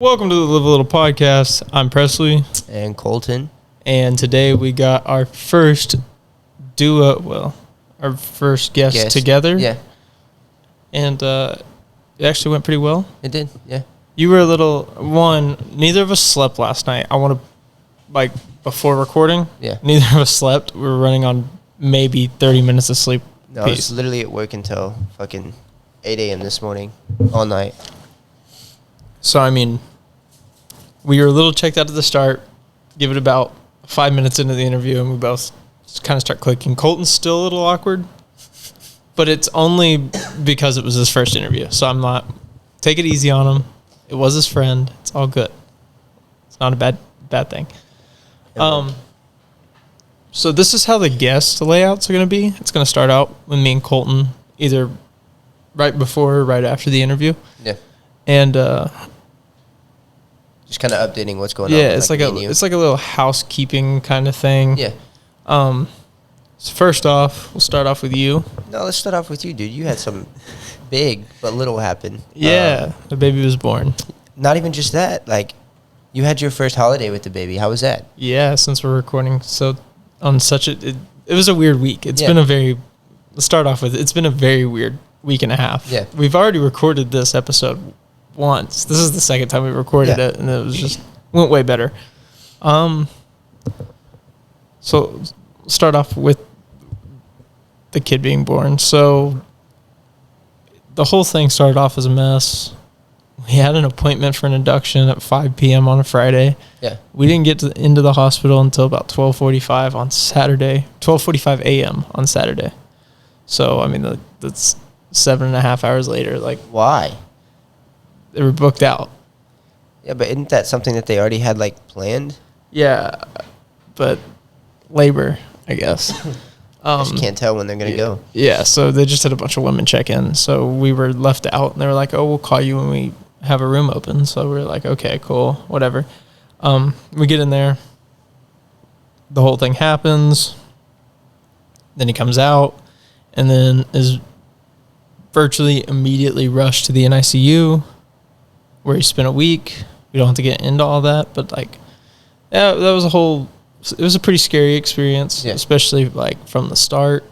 Welcome to the Live a Little podcast. I'm Presley. And Kolton. And today we got our first our first guest together. Yeah. And it actually went pretty well. It did, yeah. You were neither of us slept last night. Before recording, neither of us slept. We were running on maybe 30 minutes of sleep. No, I was literally at work until fucking 8 a.m. this morning, all night. So, I mean, we were a little checked out at the start. Give it about 5 minutes into the interview, and we both kind of start clicking. Colton's still a little awkward, but it's only because it was his first interview. So I'm not... Take it easy on him. It was his friend. It's all good. It's not a bad thing. So this is how the guest layouts are going to be. It's going to start out with me and Kolton, either right before or right after the interview. Yeah. And just kind of updating what's going on. Yeah, it's like a little housekeeping kind of thing. Yeah. So first off, we'll start off with you. No, let's start off with you, dude. You had some big but little happen. Yeah, the baby was born. Not even just that. Like, you had your first holiday with the baby. How was that? Yeah, since we're recording, so on it was a weird week. Let's start off with, it's been a very weird week and a half. Yeah. We've already recorded this episode once. This is the second time we recorded it, and it was just went way better. So start off with the kid being born. So the whole thing started off as a mess. We had an appointment for an induction at 5 p.m. on a Friday. Yeah. We didn't get into the hospital until about 12:45 on Saturday, 12:45 a.m. on Saturday. So, I mean, that's 7.5 hours later. Like, why? They were booked out. Yeah, but isn't that something that they already had, like, planned? Yeah, but labor, I guess. I just can't tell when they're going to go. Yeah, so they just had a bunch of women check in. So we were left out, and they were like, oh, we'll call you when we have a room open. So we were like, okay, cool, whatever. We get in there. The whole thing happens. Then he comes out, and then is virtually immediately rushed to the NICU, where he spent a week. We don't have to get into all that, but like, yeah, it was a pretty scary experience, especially like from the start.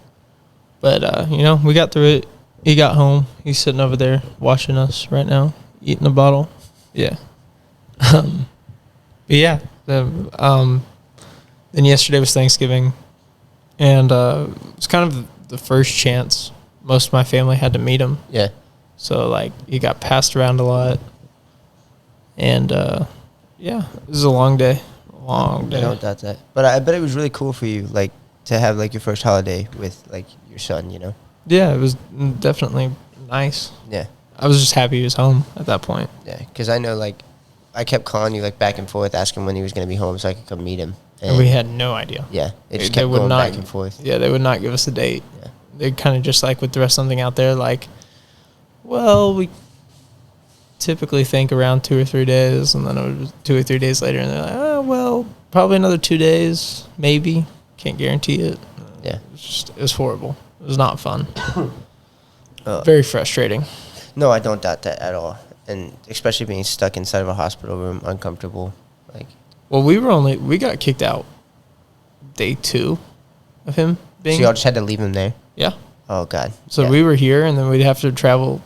But we got through it. He got home. He's sitting over there watching us right now, eating a bottle. Yeah. But yeah. Then yesterday was Thanksgiving, and it was kind of the first chance most of my family had to meet him. Yeah. So like he got passed around a lot. And, it was a long day. I don't doubt that. But I bet it was really cool for you, like, to have, like, your first holiday with, like, your son, you know? Yeah, it was definitely nice. Yeah. I was just happy he was home at that point. Yeah, because I know, like, I kept calling you, like, back and forth, asking when he was going to be home so I could come meet him. And we had no idea. Yeah, it just kept going back and forth. Yeah, they would not give us a date. Yeah. They kind of just, like, would throw something out there, like, well, we typically think around 2 or 3 days, and then it was 2 or 3 days later, and they're like, oh, well, probably another 2 days, maybe. Can't guarantee it. Yeah. It was horrible. It was not fun. Very frustrating. No, I don't doubt that at all. And especially being stuck inside of a hospital room, uncomfortable. Like, well, we got kicked out day 2 of him being. So y'all just had to leave him there? Yeah. Oh, God. So we were here, and then we'd have to travel,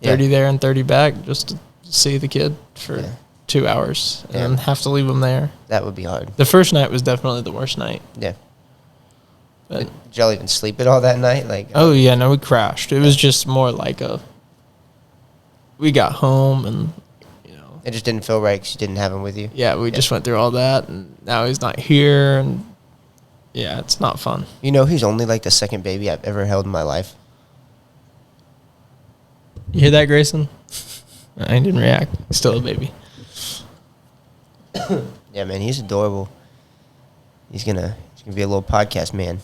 30 there and 30 back just to see the kid for 2 hours and have to leave him there. That would be hard. The first night was definitely the worst night. Yeah. But did y'all even sleep at all that night? Like, oh, yeah, no, we crashed. It was just more like we got home and, it just didn't feel right because you didn't have him with you? Yeah, we just went through all that, and now he's not here, and, yeah, it's not fun. He's only like the second baby I've ever held in my life. You hear that, Grayson? I didn't react. He's still a baby. Yeah, man, he's adorable. He's gonna be a little podcast man.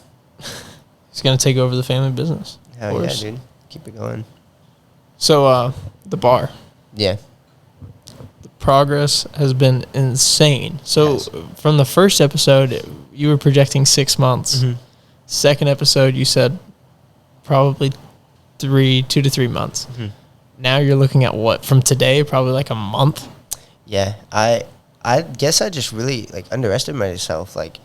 He's gonna take over the family business. Hell yeah, dude. Keep it going. So, the bar. Yeah. The progress has been insane. So, from the first episode, you were projecting 6 months. Mm-hmm. Second episode, you said probably 2 to 3 months. Mm-hmm. now you're looking at what from today, probably like a month. Yeah, I guess I just really like underestimated myself. Like,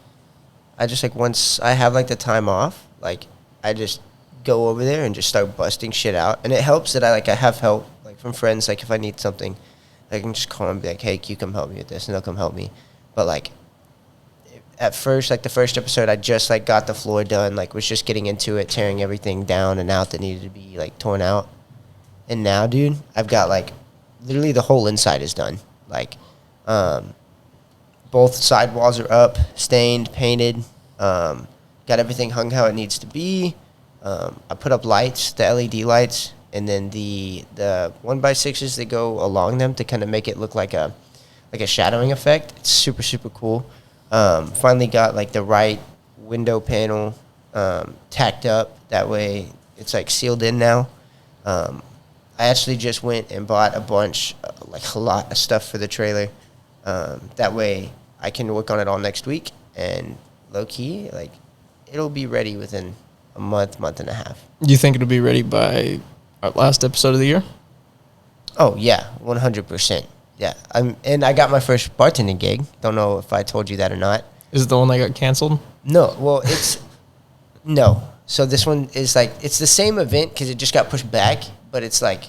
I just like once I have like the time off, like I just go over there and just start busting shit out, and it helps that I have help like from friends. Like if I need something, I can just call and be like, "Hey, can you come help me with this?" And they'll come help me. But like at first, like the first episode, I just like got the floor done, like was just getting into it, tearing everything down and out that needed to be like torn out. And now, dude, I've got like literally the whole inside is done. Like, both side walls are up, stained, painted. Got everything hung how it needs to be. I put up lights, the LED lights, and then the 1x6s that go along them to kind of make it look like a shadowing effect. It's super, super cool. Finally got like the right window panel tacked up. That way it's like sealed in now. I actually just went and bought a lot of stuff for the trailer. That way I can work on it all next week, and low key, like it'll be ready within a month and a half. Do you think it'll be ready by our last episode of the year? Oh yeah, 100%. Yeah, and I got my first bartending gig. Don't know if I told you that or not. Is it the one that got canceled? No, well no. So this one is like it's the same event because it just got pushed back, but it's like,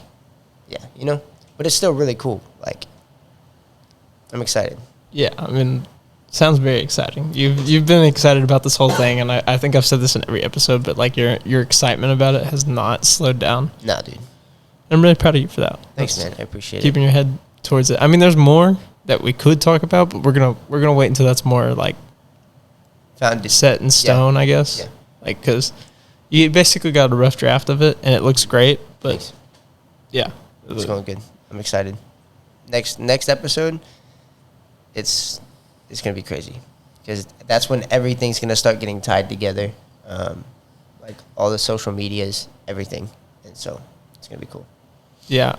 yeah, you know. But it's still really cool. Like, I'm excited. Yeah, I mean, sounds very exciting. You've been excited about this whole thing, and I think I've said this in every episode, but like your excitement about it has not slowed down. Nah, dude. I'm really proud of you for that. Thanks, man. I appreciate it. Keeping your head towards it. I mean, there's more that we could talk about, but we're gonna wait until that's more like set in stone, I guess. Yeah. Like, because you basically got a rough draft of it, and it looks great, but Thanks. yeah, It's going good. I'm excited. Next episode, it's gonna be crazy because that's when everything's gonna start getting tied together, like all the social medias, everything, and so it's gonna be cool. Yeah,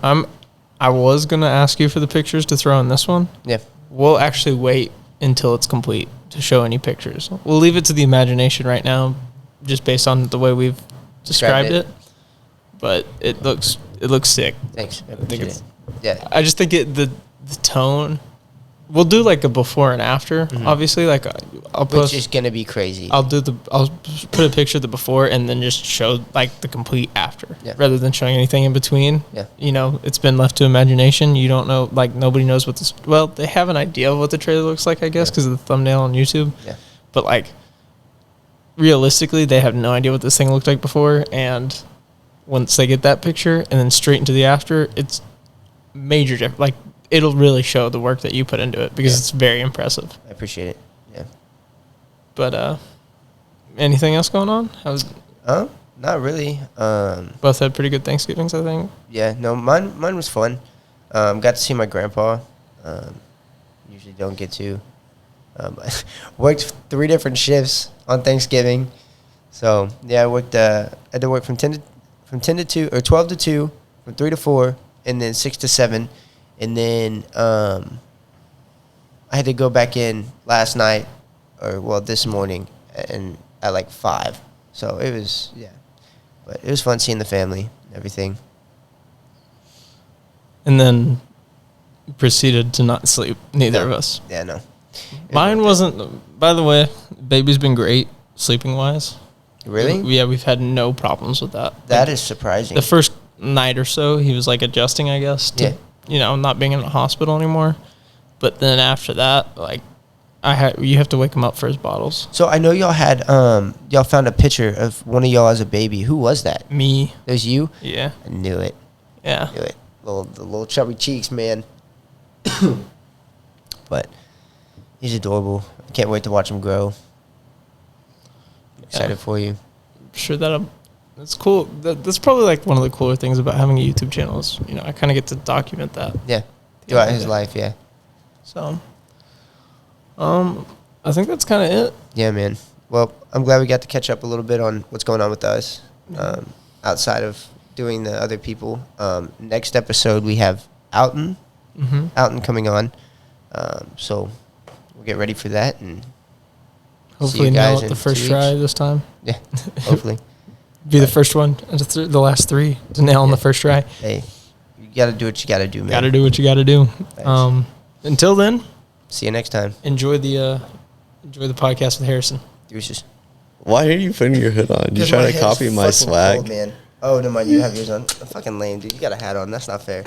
I was gonna ask you for the pictures to throw in this one. Yeah, we'll actually wait until it's complete to show any pictures. We'll leave it to the imagination right now, just based on the way we've described it. But it looks sick. Thanks. I think it's, yeah. I just think the tone. We'll do like a before and after. Mm-hmm. Obviously, like I'll post. Which is gonna be crazy. I'll put a picture of the before and then just show like the complete after, rather than showing anything in between. Yeah. You know, it's been left to imagination. You don't know, like nobody knows what this. Well, they have an idea of what the trailer looks like, I guess, because of the thumbnail on YouTube. Yeah. But like, realistically, they have no idea what this thing looked like before, and once they get that picture and then straight into the after, it's major difference. Like, it'll really show the work that you put into it because it's very impressive. I appreciate it. Yeah. But anything else going on? Not really. Both had pretty good Thanksgivings, I think. Yeah, no, mine was fun. Got to see my grandpa. Usually don't get to. Worked 3 different shifts on Thanksgiving. So yeah, I had to work from 10 to 2 or 12 to 2, from 3 to 4, and then 6 to 7. And then I had to go back in last night, this morning, and at like 5. So it was, but it was fun seeing the family and everything. And then proceeded to not sleep, neither of us. Yeah, no. Mine wasn't, by the way, baby's been great sleeping-wise. Really? Yeah, we've had no problems with that. That is surprising. The first night or so, he was like adjusting, I guess, to, not being in the hospital anymore. But then after that, like, you have to wake him up for his bottles. So I know y'all had y'all found a picture of one of y'all as a baby. Who was that? Me. It was you? Yeah. I knew it. Yeah. I knew it. The little chubby cheeks, man. But he's adorable. I can't wait to watch him grow. I'm excited for you. I'm sure that's cool. That's probably like one of the cooler things about having a YouTube channel is, I kind of get to document that. Yeah. Throughout his life, yeah. So, I think that's kind of it. Yeah, man. Well, I'm glad we got to catch up a little bit on what's going on with us, outside of doing the other people. Next episode, we have Alton. Mm-hmm. Alton coming on. So we'll get ready for that, and hopefully nail it the first try this time. Yeah, hopefully. Be the first one, the last 3 to nail on the first try. Hey, You got to do what you got to do, man. Got to do what you got to do. Until then, see you next time. Enjoy the podcast with Harrison. Deuces. Why are you putting your hood on? You trying to copy my swag? Cold, man. Oh, no mind. You have yours on. I'm fucking lame, dude. You got a hat on. That's not fair.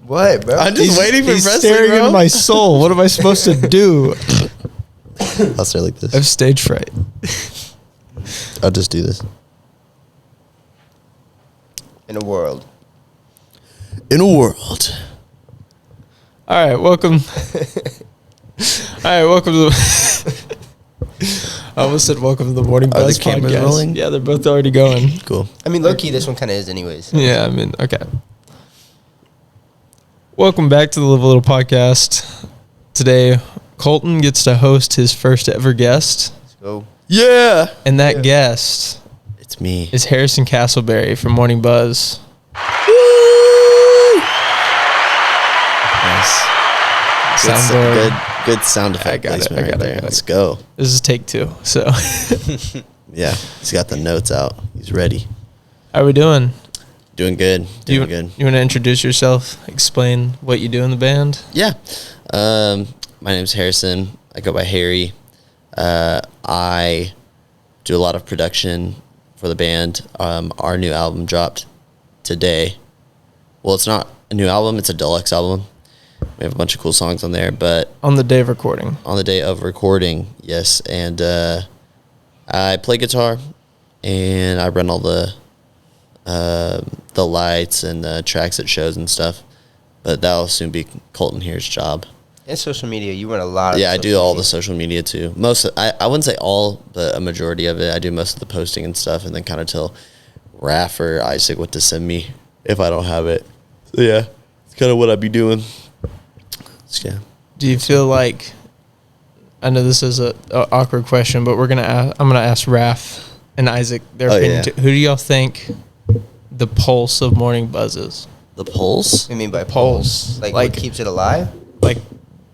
What, bro? I'm just waiting for Presley, staring bro. into my soul. What am I supposed to do? I'll stay like this. I have stage fright. I'll just do this. In a world. In a world. All right, welcome. All right, welcome to the. I almost said welcome to the Morning Buzz the cameras podcast. rolling? Yeah, they're both already going. Cool. I mean, low-key, this one kind of is anyways. Yeah, I mean, okay. Welcome back to the Live a Little podcast. Today, Kolton gets to host his first ever guest, Let's go. Yeah. and that guest It's me. is Harrison Castleberry from MorningBuzz. Nice. Soundboard. Good sound effect placement right there. Let's go. This is take 2. So, Yeah. He's got the notes out. He's ready. how are we doing? Doing good. You Doing good. want to introduce yourself? Explain what you do in the band? Yeah. My name's Harrison. I go by Harry. I do a lot of production for the band. Our new album dropped today. Well, it's not a new album. It's a deluxe album. We have a bunch of cool songs on there, but On the day of recording. on the day of recording, yes. And I play guitar, and I run all the lights and the tracks at shows and stuff. But that'll soon be Kolton here's job. And social media. You run a lot of Yeah, I do all the media. social media too. I wouldn't say all, but a majority of it. I do most of the posting and stuff, and then kind of tell Raph or Isaac what to send me if I don't have it. So yeah, it's kind of what I'd be doing. So, yeah. Do you feel like, I know this is a awkward question, but I'm gonna ask Raph and Isaac their Oh, opinion yeah. too. Who do y'all think the pulse of MorningBuzz is? The pulse? What do you mean by Pulse. pulse? Like Like- what keeps it alive? Like,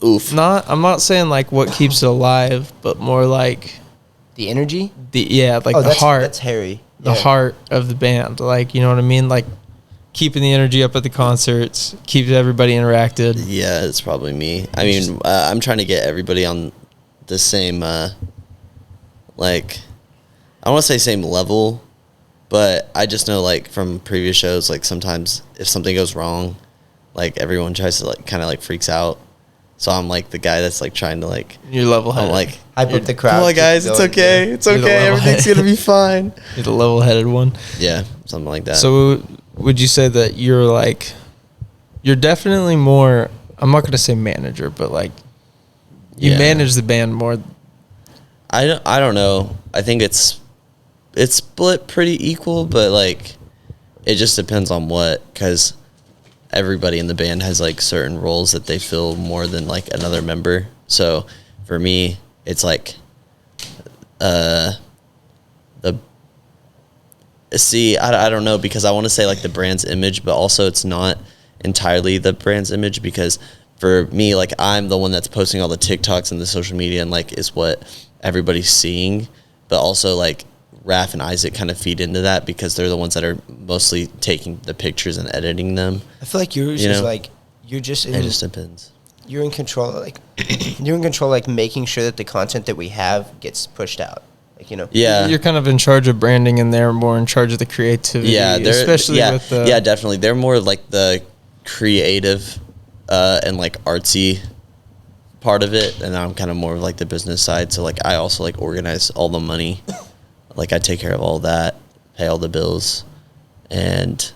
Oof. I'm not saying like what keeps it alive, but more like The energy? the that's, heart, That's Harry. the heart of the band. Like, you know what I mean? Like keeping the energy up at the concerts, keeps everybody interacted. Yeah, it's probably me. I mean, I'm trying to get everybody on the same, like, I don't want to say same level, but I just know, like, from previous shows, like, sometimes if something goes wrong, like, everyone tries to, like, kind of, like, freaks out. So I'm, like, the guy that's, like, trying to, like, You're level-headed. I'm, like, Hype up the crowd. come on, keep guys, it's going, okay. yeah. It's You're the okay. level Everything's head. going to be fine. You're the level-headed one. Yeah, something like that. So would you say that you're definitely more, I'm not going to say manager, but like you Yeah. manage the band more. I don't know. I think it's split pretty equal, but like it just depends on what, because everybody in the band has like certain roles that they fill more than like another member. So for me, it's like I don't know, because I want to say like the brand's image, but also it's not entirely the brand's image, because for me, like, I'm the one that's posting all the TikToks and the social media and like is what everybody's seeing, but also like Raph and Isaac kind of feed into that because they're the ones that are mostly taking the pictures and editing them. I feel like yours You is know? like you're just in, It just depends. you're in control. Like you're in control, like making sure that the content that we have gets pushed out. Like, you know. Yeah. You're kind of in charge of branding, and they're more in charge of the creativity. Yeah, especially with the yeah, definitely. They're more like the creative and like artsy part of it, and I'm kind of more of like the business side. So like I also like organize all the money, like I take care of all that, pay all the bills, and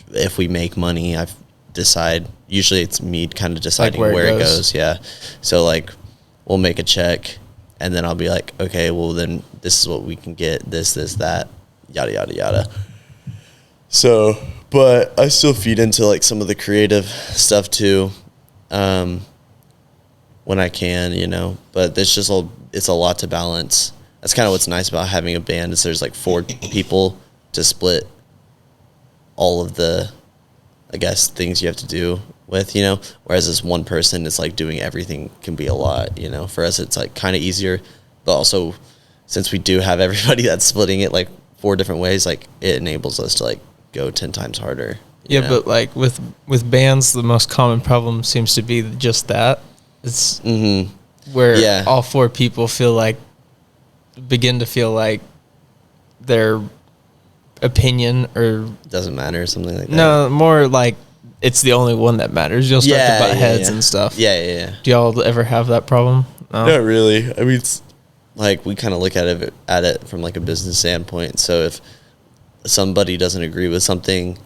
if we make money, I decide. Usually it's me kind of deciding where it where it goes. goes. Yeah, so like we'll make a check, and then I'll be like, okay, well then this is what we can get. This, that, yada yada yada. So, but I still feed into like some of the creative stuff too, when I can, you know. But it's a lot to balance. That's kind of what's nice about having a band, is there's like 4 people to split all of the, I guess, things you have to do with, you know. Whereas this one person, it's like doing everything can be a lot, you know. For us, it's like kind of easier, but also since we do have everybody that's splitting it like 4 different ways, like it enables us to like go 10 times harder. Yeah, know? but like with bands, the most common problem seems to be just that. It's where all 4 people begin to feel like their opinion or doesn't matter or something like that. No, more like it's the only one that matters. You'll start to butt heads and stuff. Yeah. Do y'all ever have that problem? No? Not really. I mean, it's like we kind of look at it from like a business standpoint. So if somebody doesn't agree with something,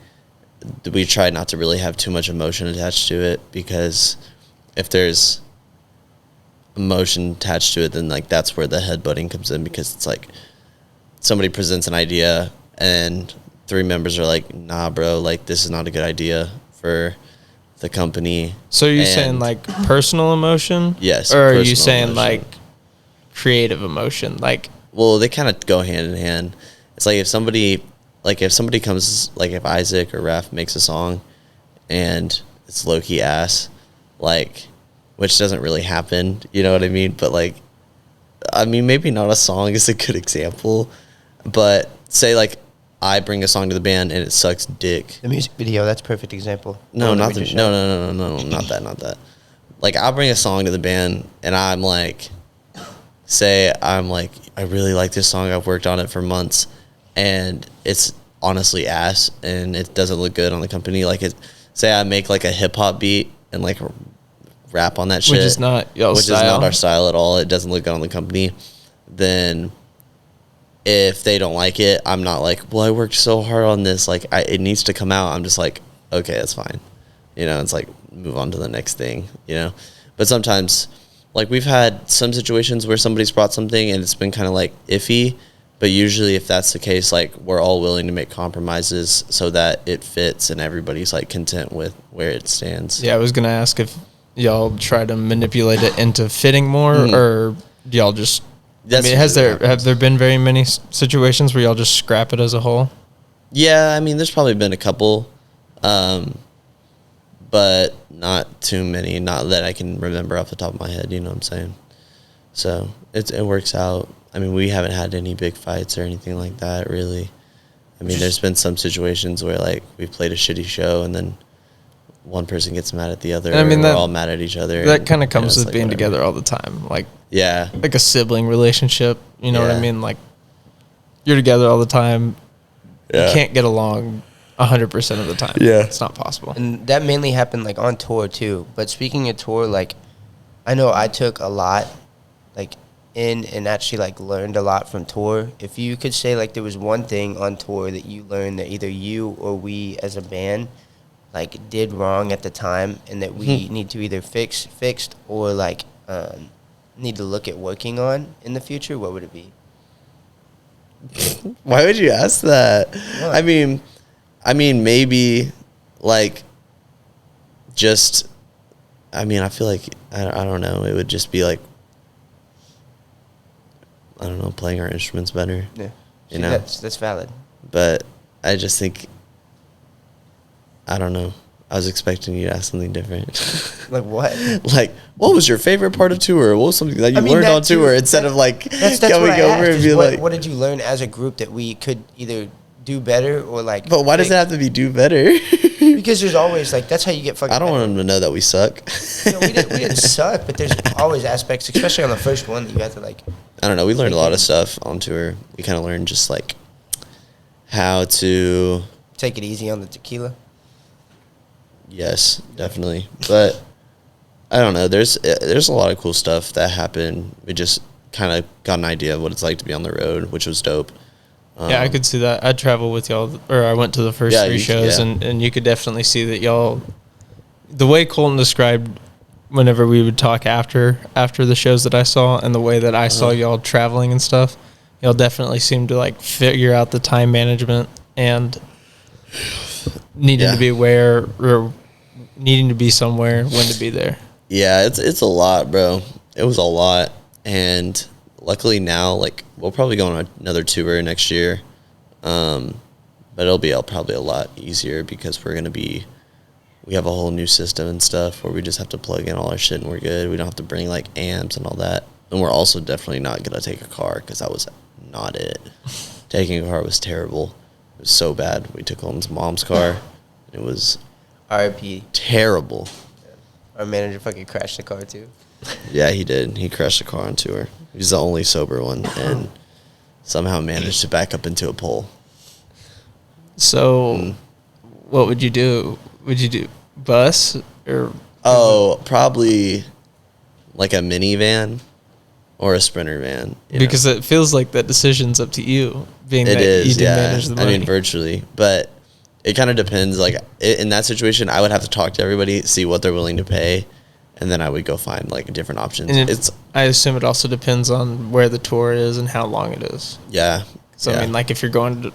we try not to really have too much emotion attached to it, because if there's emotion attached to it, then like that's where the headbutting comes in, because it's like somebody presents an idea and 3 members are like, nah, bro, like this is not a good idea for the company. So are you saying like personal emotion? Yes. Or are you saying emotion. like creative emotion? Like, well, they kind of go hand in hand. It's like if somebody comes, like if Isaac or Raph makes a song and it's low-key ass, like, which doesn't really happen, you know what I mean? But like, I mean, maybe not a song is a good example, but say like I bring a song to the band and it sucks dick. The music video, that's a perfect example. No, not that. Like I'll bring a song to the band and I'm like, I really like this song. I've worked on it for months and it's honestly ass and it doesn't look good on the company. Like say I make like a hip hop beat and like rap on that shit. which is not y'all's style. Which is not our style at all. It doesn't look good on the company. Then if they don't like it, I'm not like, well, I worked so hard on this. Like it needs to come out. I'm just like, okay, that's fine. You know, it's like move on to the next thing, you know? But sometimes like we've had some situations where somebody's brought something and it's been kind of like iffy, but usually if that's the case, like we're all willing to make compromises so that it fits and everybody's like content with where it stands. Yeah, I was gonna ask if y'all try to manipulate it into fitting more, or do y'all just? I mean, have there been very many situations where y'all just scrap it as a whole? Yeah, I mean, there's probably been a couple, but not too many. Not that I can remember off the top of my head. You know what I'm saying? So it works out. I mean, we haven't had any big fights or anything like that, really. I mean, there's been some situations where like we've played a shitty show and then one person gets mad at the other. And I mean, we're all mad at each other. That kind of comes with being together all the time. Like, yeah, like a sibling relationship. You know what I mean? Like, you're together all the time. You can't get along 100% of the time. Yeah, it's not possible. And that mainly happened like on tour too. But speaking of tour, like, I know I took a lot, like, in and actually like learned a lot from tour. If you could say like there was one thing on tour that you learned that either you or we as a band like did wrong at the time and that we need to either fixed or like need to look at working on in the future, what would it be? Why would you ask that? What? I mean maybe like just, I mean, I feel like I don't know, it would just be like, I don't know, playing our instruments better. Yeah, you know, that's valid. But I just think, I don't know. I was expecting you to ask something different. Like what? Like, what was your favorite part of tour? What was something that you learned on tour instead of like that's going over and be like, what did you learn as a group that we could either do better or like? But why does it have to be do better? Because there's always like, that's how you get fucking. I don't want them to know that we suck. No, we didn't suck, but there's always aspects, especially on the first one, that you have to like. I don't know. We learned a lot of stuff on tour. We kind of learned just like how to take it easy on the tequila. Yes, definitely. But I don't know. There's a lot of cool stuff that happened. We just kind of got an idea of what it's like to be on the road, which was dope. Yeah, I could see that. I traveled with y'all, or I went to the first 3 shows, and you could definitely see that y'all, the way Kolton described whenever we would talk after the shows that I saw and the way that I saw y'all traveling and stuff, y'all definitely seemed to like figure out the time management and needing to be aware or needing to be somewhere when to be there. Yeah, it's a lot, bro. It was a lot. And luckily now, like, we'll probably go on another tour next year. But it'll be probably a lot easier because we have a whole new system and stuff where we just have to plug in all our shit and we're good. We don't have to bring like amps and all that. And we're also definitely not going to take a car because that was not it. Taking a car was terrible. It was so bad. We took Colton's mom's car. It was R.I.P. terrible. Our manager fucking crashed the car too. Yeah, he did. He crashed the car on tour. He's the only sober one and somehow managed to back up into a pole. So, what would you do? Would you do bus or? Oh, probably like a minivan or a Sprinter van. Because it feels like that decision's up to you, being It that is, you did yeah. manage the money. I mean, virtually, but it kind of depends. Like in that situation, I would have to talk to everybody, see what they're willing to pay, and then I would go find like different options. And I assume it also depends on where the tour is and how long it is. Yeah. So yeah. I mean, like if you're going to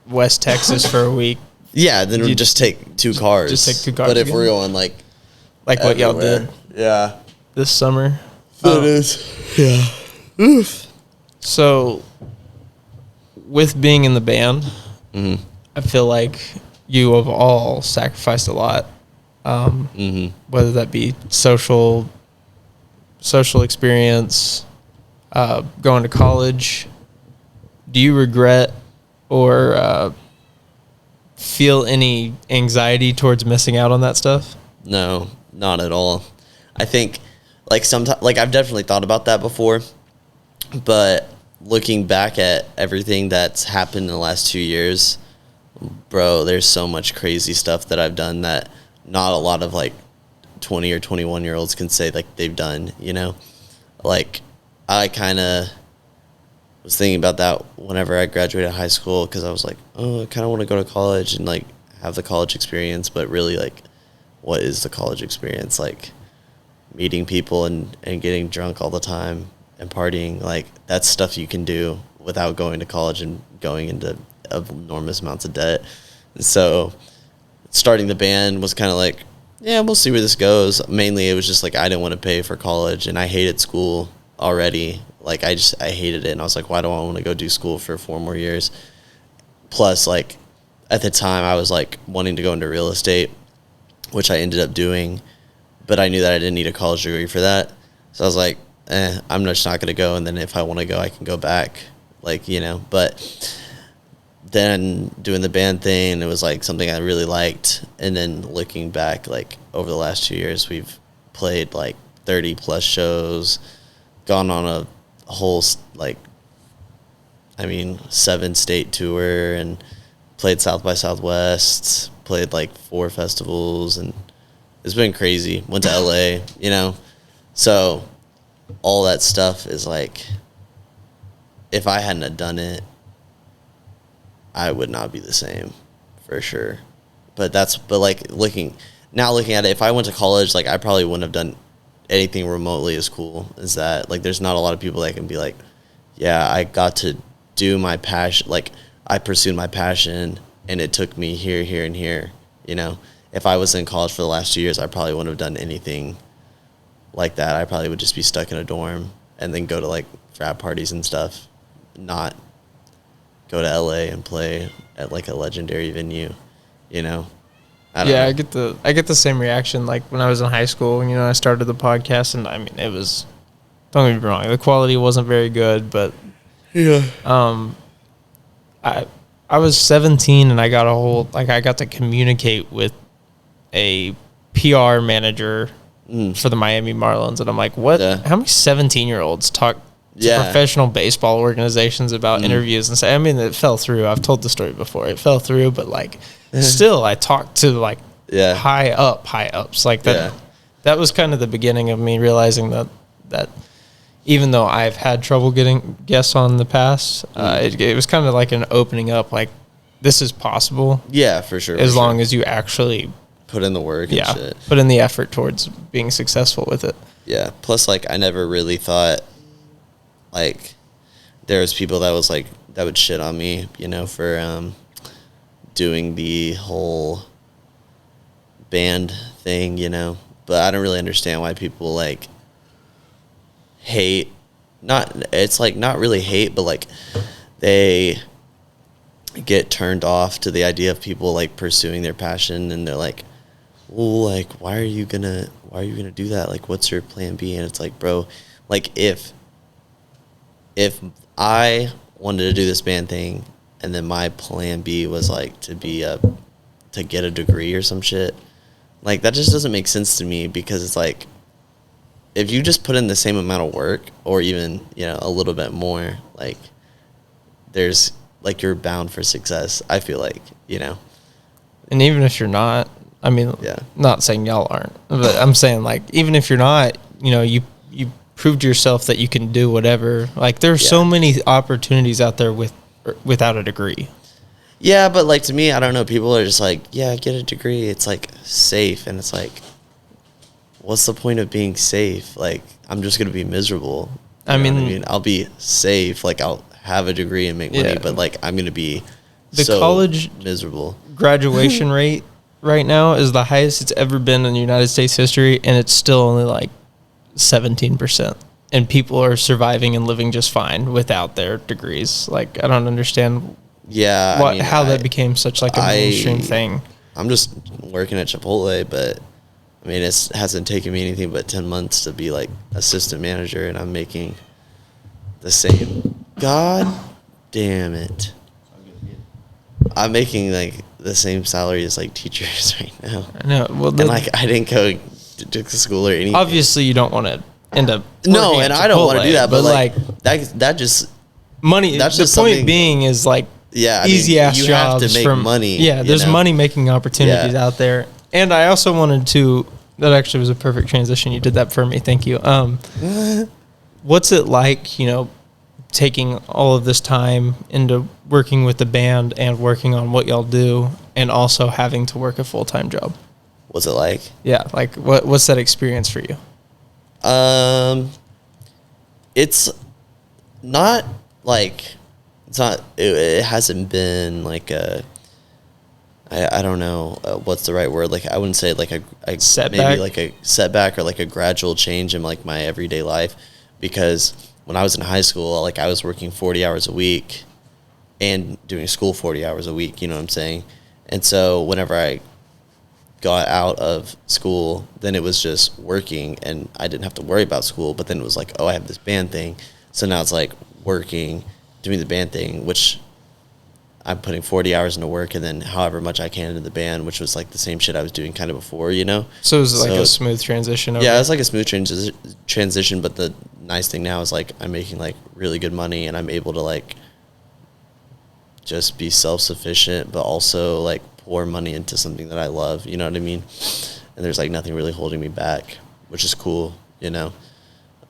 West Texas for a week, yeah, then we'd just take 2 cars. Just take 2 cars. But if we're going like what y'all did, yeah, this summer. It is. Yeah. Oof. So, with being in the band, Mm-hmm. I feel like you have all sacrificed a lot. Whether that be social experience, going to college. Do you regret or feel any anxiety towards missing out on that stuff? No, not at all. I think like sometimes, like I've definitely thought about that before, but looking back at everything that's happened in the last 2 years, bro, there's so much crazy stuff that I've done that not a lot of like 20 or 21 year olds can say like they've done, you know? Like I kind of was thinking about that whenever I graduated high school, because I was like, oh, I kind of want to go to college and like have the college experience, but really like what is the college experience? Like meeting people and getting drunk all the time and partying, like that's stuff you can do without going to college and going into enormous amounts of debt. And so starting the band was kind of like, yeah, we'll see where this goes. Mainly it was just like I didn't want to pay for college and I hated school already. Like I hated it, and I was like, why do I want to go do school for 4 more years? Plus, like at the time I was like wanting to go into real estate, which I ended up doing, but I knew that I didn't need a college degree for that. So I was like, I'm just not going to go, and then if I want to go, I can go back, like, you know. But then doing the band thing, it was like something I really liked. And then looking back, like over the last 2 years, we've played like 30 plus shows, gone on a whole, like, 7-state tour, and played South by Southwest, played like 4 festivals, and it's been crazy. Went to LA, you know. So all that stuff is like, if I hadn't have done it, I would not be the same, for sure. But like looking at it, if I went to college, like I probably wouldn't have done anything remotely as cool as that. Like there's not a lot of people that can be like, yeah, I got to do my passion, like I pursued my passion and it took me here, here, and here, you know. If I was in college for the last 2 years, I probably wouldn't have done anything like that. I probably would just be stuck in a dorm and then go to like frat parties and stuff, not go to LA and play at like a legendary venue, you know. I get the same reaction. Like when I was in high school, you know, I started the podcast, and I mean, it was, don't get me wrong, the quality wasn't very good, but yeah. I was 17 and I got to communicate with a PR manager for the Miami Marlins, and I'm like, what? Yeah. How many 17-year-olds talk to professional baseball organizations about interviews and say, I mean, it fell through. I've told the story before. It fell through, but like still I talked to like high ups like that. Yeah. That was kind of the beginning of me realizing that even though I've had trouble getting guests on in the past, it was kind of like an opening up, like this is possible. Yeah, for sure. As long as you actually put in the work and shit. Put in the effort towards being successful with it. Yeah. Plus, like, I never really thought, like, there was people that was like, that would shit on me, you know, for doing the whole band thing, you know. But I don't really understand why people, like, hate. It's like not really hate, but like they get turned off to the idea of people like pursuing their passion, and they're like, well, like why are you gonna do that? Like, what's your plan B? And it's like, bro, like if if I wanted to do this band thing, and then my plan B was like to get a degree or some shit, like that just doesn't make sense to me, because it's like, if you just put in the same amount of work, or even, a little bit more, like there's like, you're bound for success, I feel like, And even if you're not, I mean, not saying y'all aren't, but I'm saying, like, even if you're not, you proved yourself that you can do whatever. Like, there's so many opportunities out there without a degree. Yeah, but like, to me, I don't know, people are just like, yeah, get a degree, it's like safe, and it's like, what's the point of being safe? Like, I'm just gonna be miserable. I mean, I'll be safe, like I'll have a degree and make money, but like, I'm gonna be so college miserable. Graduation rate right now is the highest it's ever been in United States history, and it's still only like 17%. And people are surviving and living just fine without their degrees. Like, I don't understand how that became such like a mainstream thing. I'm just working at Chipotle, but I mean, it hasn't taken me anything but 10 months to be like assistant manager, and I'm making the same. God damn it. I'm making like the same salary as like teachers right now. I know. Well, and like, I didn't go to school or anything. Obviously, you don't want to end up. No, and I don't want to do that. But like that just money. That's the point being is like easy ass you jobs. have to make money. Yeah, there's money making opportunities out there. And I also wanted to. That actually was a perfect transition. You did that for me. Thank you. What's it like, taking all of this time into working with the band and working on what y'all do, and also having to work a full-time job? What's it like? Yeah, like what's that experience for you? It's not like, it hasn't been like I don't know what's the right word. Like, I wouldn't say like a setback, maybe like a setback, or like a gradual change in like my everyday life, because when I was in high school, like I was working 40 hours a week and doing school 40 hours a week, you know what I'm saying? And so whenever I got out of school, then it was just working, and I didn't have to worry about school. But then it was like, oh, I have this band thing. So now it's like working, doing the band thing, which I'm putting 40 hours into work, and then however much I can into the band, which was like the same shit I was doing kind of before, So it was like a smooth transition? Yeah, it was like a smooth transition, but the nice thing now is like I'm making like really good money, and I'm able to like just be self-sufficient, but also like pour money into something that I love, you know what I mean? And there's like nothing really holding me back, which is cool,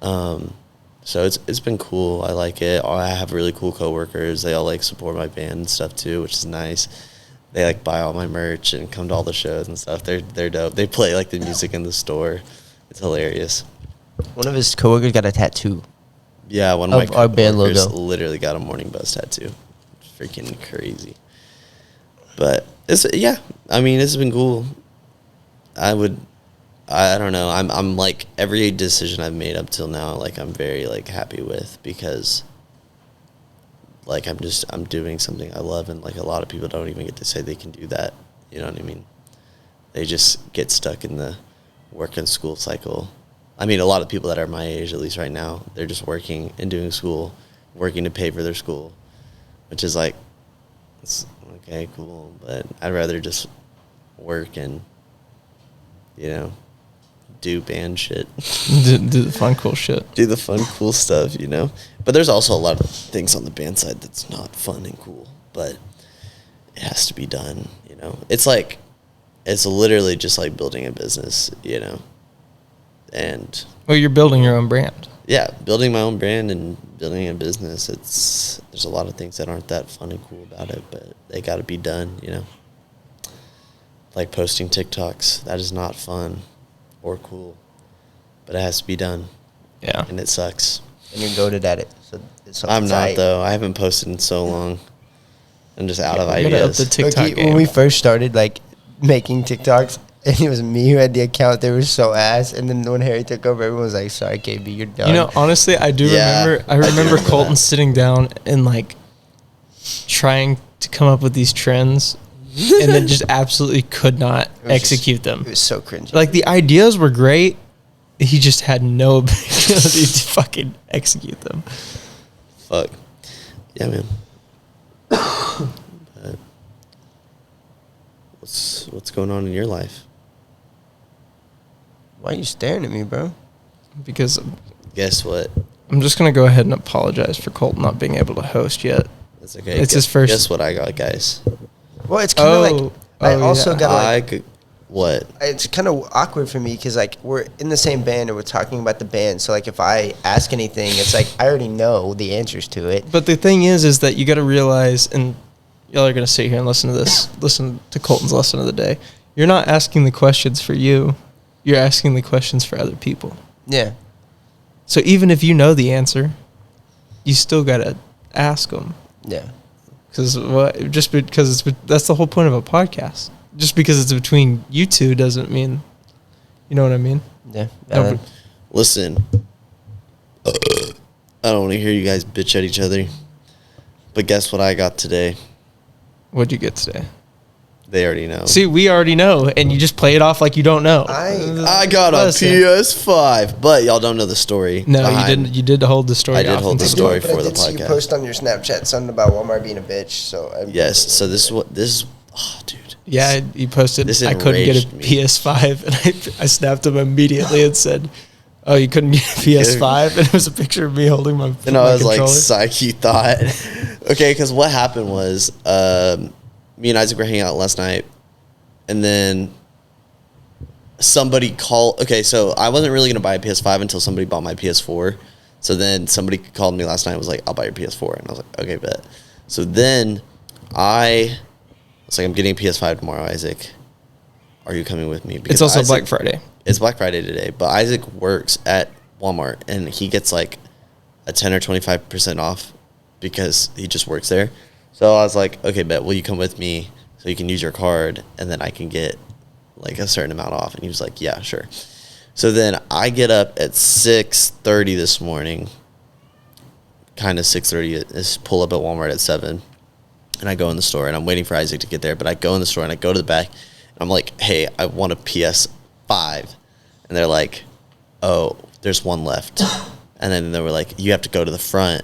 So it's been cool. I like it. I have really cool coworkers. They all like support my band and stuff too, which is nice. They like buy all my merch and come to all the shows and stuff. They're dope. They play like the music in the store. It's hilarious. One of his coworkers got a tattoo. Yeah, one of my our band logo literally got a MorningBuzz tattoo. Freaking crazy. But it's been cool. I don't know. I'm like, every decision I've made up till now, like I'm very like happy with, because like I'm doing something I love, and like a lot of people don't even get to say they can do that. You know what I mean? They just get stuck in the work and school cycle. I mean, a lot of people that are my age, at least right now, they're just working and doing school, working to pay for their school, which is like, it's okay, cool, but I'd rather just work and, do band shit. do the fun, cool shit. Do the fun, cool stuff, But there's also a lot of things on the band side that's not fun and cool, but it has to be done, It's like, it's literally just like building a business, And well, you're building your own brand. Yeah, building my own brand and building a business. There's a lot of things that aren't that fun and cool about it, but they got to be done, Like posting TikToks, that is not fun or cool, but it has to be done. Yeah, and it sucks. And you're goated at it. So I'm not though. I haven't posted in so long. I'm just out of ideas. The TikTok game. When we first started like making TikToks, and it was me who had the account, they were so ass. And then when Harry took over, everyone was like, "Sorry, KB, you're done." Honestly, I do remember. I remember Kolton sitting down and like trying to come up with these trends, and then just absolutely could not execute them. It was so cringy. Like, the ideas were great, he just had no ability to fucking execute them. Fuck. Yeah, man. But what's going on in your life? Why are you staring at me, bro? Because Guess what? I'm just going to go ahead and apologize for Colt not being able to host yet. That's okay. It's his first. Guess what I got, guys? Well, it's kind of like I also yeah. got like I could. What? it's kind of awkward for me because like we're in the same band and we're talking about the band. So like if I ask anything, it's like I already know the answers to it. But the thing is that you got to realize, and y'all are going to sit here and listen to this, listen to Colton's lesson of the day. You're not asking the questions for you. You're asking the questions for other people. Yeah. So even if you know the answer, you still got to ask them. Yeah. That's the whole point of a podcast. Just because it's between you two doesn't mean, you know what I mean? Yeah. No, Listen. I don't want to hear you guys bitch at each other. But guess what I got today? What'd you get today? They already know. See, we already know, and you just play it off like you don't know. I got a Listen. PS5, but y'all don't know the story. No, you behind- didn't. You did hold the story. I did off hold the until- story But I for the did see you podcast. post on your Snapchat something about Walmart being a bitch. So Yes. So this is. Oh, dude. Yeah, you posted. This I couldn't get a enraged me. PS5, and I snapped him immediately and said, "Oh, you couldn't get a PS5?" And it was a picture of me holding my. And my I was like, controller. psyche thought. Okay, because what happened was, me and Isaac were hanging out last night, and then somebody called. Okay, so I wasn't really gonna buy a PS5 until somebody bought my PS4. So then somebody called me last night and was like, "I'll buy your PS4," and I was like, "Okay, bet." So then I was like, "I'm getting a PS5 tomorrow, Isaac. Are you coming with me?" Because It's also Isaac- Black Friday. It's Black Friday today, but Isaac works at Walmart and he gets like a 10 or 25% off because he just works there. So I was like, okay, bet, will you come with me so you can use your card and then I can get like a certain amount off? And he was like, yeah, sure. So then I get up at 6:30 this morning, kind of 6:30, is pull up at Walmart at 7. And I go in the store and I'm waiting for Isaac to get there, but I go in the store and I go to the back and I'm like, hey, I want a PS5. And they're like, oh, there's one left. And then they were like, you have to go to the front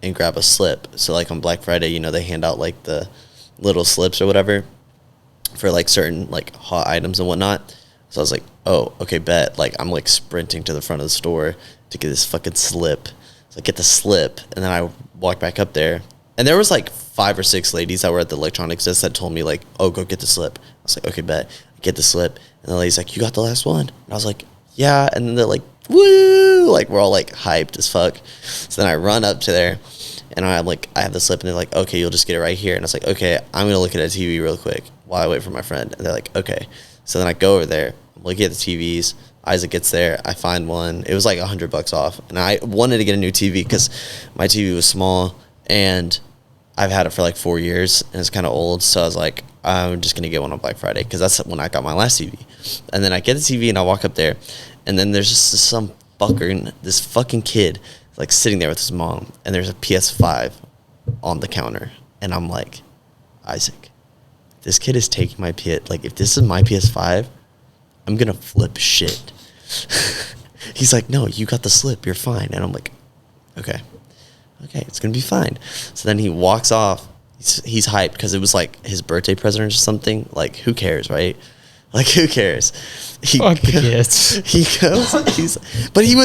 and grab a slip. So like on Black Friday, you know, they hand out like the little slips or whatever for like certain like hot items and whatnot. So I was like, oh, okay, bet. Like I'm like sprinting to the front of the store to get this fucking slip. So I get the slip and then I walk back up there. And there was like 5 or 6 ladies that were at the electronics desk that told me like, oh, go get the slip. I was like, okay, bet. I get the slip. And the lady's like, you got the last one? And I was like, yeah. And then they're like, woo! Like we're all like hyped as fuck. So then I run up to there and I'm like, I have the slip and they're like, okay, you'll just get it right here. And I was like, okay, I'm going to look at a TV real quick while I wait for my friend. And they're like, okay. So then I go over there, I'm looking at the TVs. Isaac gets there. I find one. It was like $100 off. And I wanted to get a new TV because my TV was small and I've had it for like 4 years and it's kind of old. So I was like, I'm just going to get one on Black Friday because that's when I got my last TV. And then I get the TV and I walk up there and then there's just some fucker, this fucking kid like sitting there with his mom and there's a PS5 on the counter. And I'm like, Isaac, this kid is taking my PS, like if this is my PS5, I'm going to flip shit. He's like, no, you got the slip. You're fine. And I'm like, okay, it's going to be fine. So then he walks off. He's hyped because it was like his birthday present or something. Like, who cares, right? Like, who cares? Fuck the kids. He goes, but he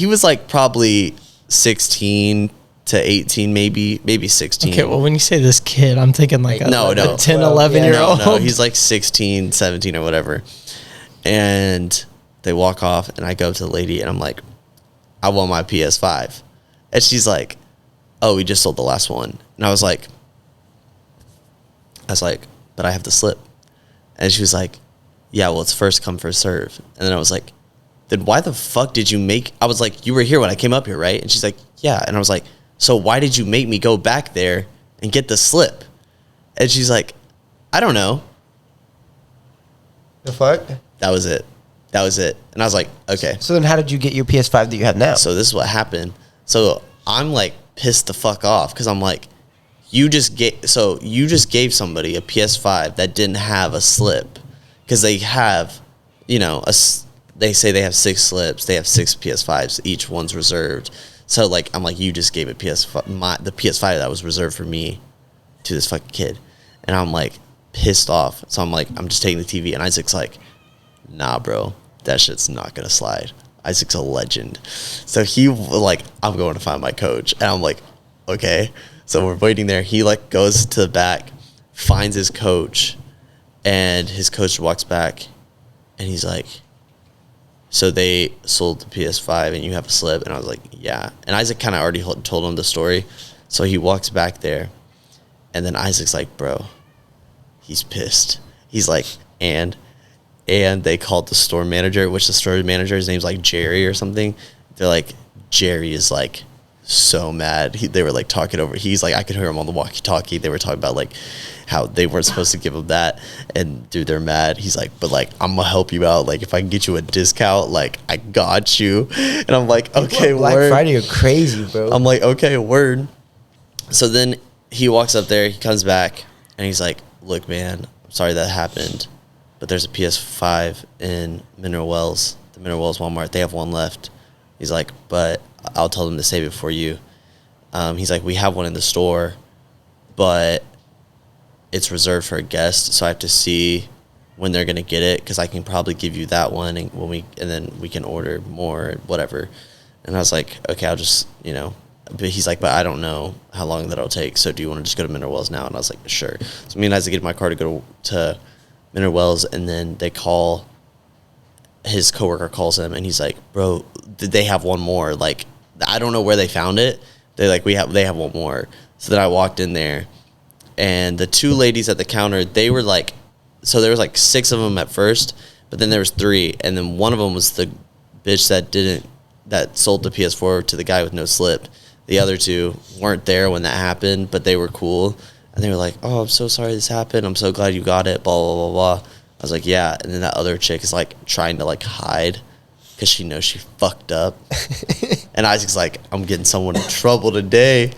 was like probably 16 to 18, maybe 16. Okay, well, when you say this kid, I'm thinking like a No. 10, Well, 11-year-old. No, he's like 16, 17 or whatever. And they walk off and I go to the lady and I'm like, I want my PS5. And she's like, oh, we just sold the last one. And I was like, but I have the slip. And she was like, yeah, well, it's first come, first serve. And then I was like, then why the fuck did you make, I was like, you were here when I came up here, right? And she's like, yeah. And I was like, so why did you make me go back there and get the slip? And she's like, I don't know. The fuck? That was it. And I was like, okay. So then how did you get your PS5 that you have now? So this is what happened. So I'm like pissed the fuck off because I'm like, you just gave somebody a PS5 that didn't have a slip because they have, you know, they say they have 6 slips. They have 6 PS5s. Each one's reserved. So like I'm like, you just gave it the PS5 that was reserved for me to this fucking kid, and I'm like pissed off. So I'm like, I'm just taking the TV, and Isaac's like, nah, bro, that shit's not gonna slide. Isaac's a legend. So he like, I'm going to find my coach, and I'm like, okay. So we're waiting there. He like goes to the back, finds his coach, and his coach walks back, and he's like, so they sold the PS5 and you have a slip? And I was like, yeah. And Isaac kind of already told him the story. So he walks back there, and then Isaac's like, bro, he's pissed. He's like, and they called the store manager, which the store manager, his name's like Jerry or something. They're like, Jerry is like so mad. They were like talking over. He's like, I could hear him on the walkie-talkie. They were talking about like how they weren't supposed to give him that, and dude, they're mad. He's like, but like, I'm gonna help you out. Like, if I can get you a discount, like, I got you. And I'm like, okay, Black word. Friday are crazy, bro. I'm like, okay, word. So then he walks up there. He comes back, and he's like, look, man, I'm sorry that happened, but there's a PS5 in Mineral Wells, the Mineral Wells Walmart. They have one left. He's like, but I'll tell them to save it for you. He's like, we have one in the store, but it's reserved for a guest, so I have to see when they're gonna get it, because I can probably give you that one, and then we can order more, whatever. And I was like, okay, I'll just, But he's like, but I don't know how long that'll take. So do you want to just go to Mineral Wells now? And I was like, sure. So me and Isaac get in my car to go to Mineral Wells, and then his coworker calls him, and he's like, bro, did they have one more? Like, I don't know where they found it. They're like, they have one more. So then I walked in there, and the two ladies at the counter, they were like, so there was like 6 of them at first, but then there was 3, and then one of them was the bitch that sold the PS4 to the guy with no slip. The other 2 weren't there when that happened, but they were cool. And they were like, oh, I'm so sorry this happened. I'm so glad you got it, blah, blah, blah, blah. I was like, yeah. And then that other chick is like trying to like hide because she knows she fucked up. And Isaac's like, I'm getting someone in trouble today.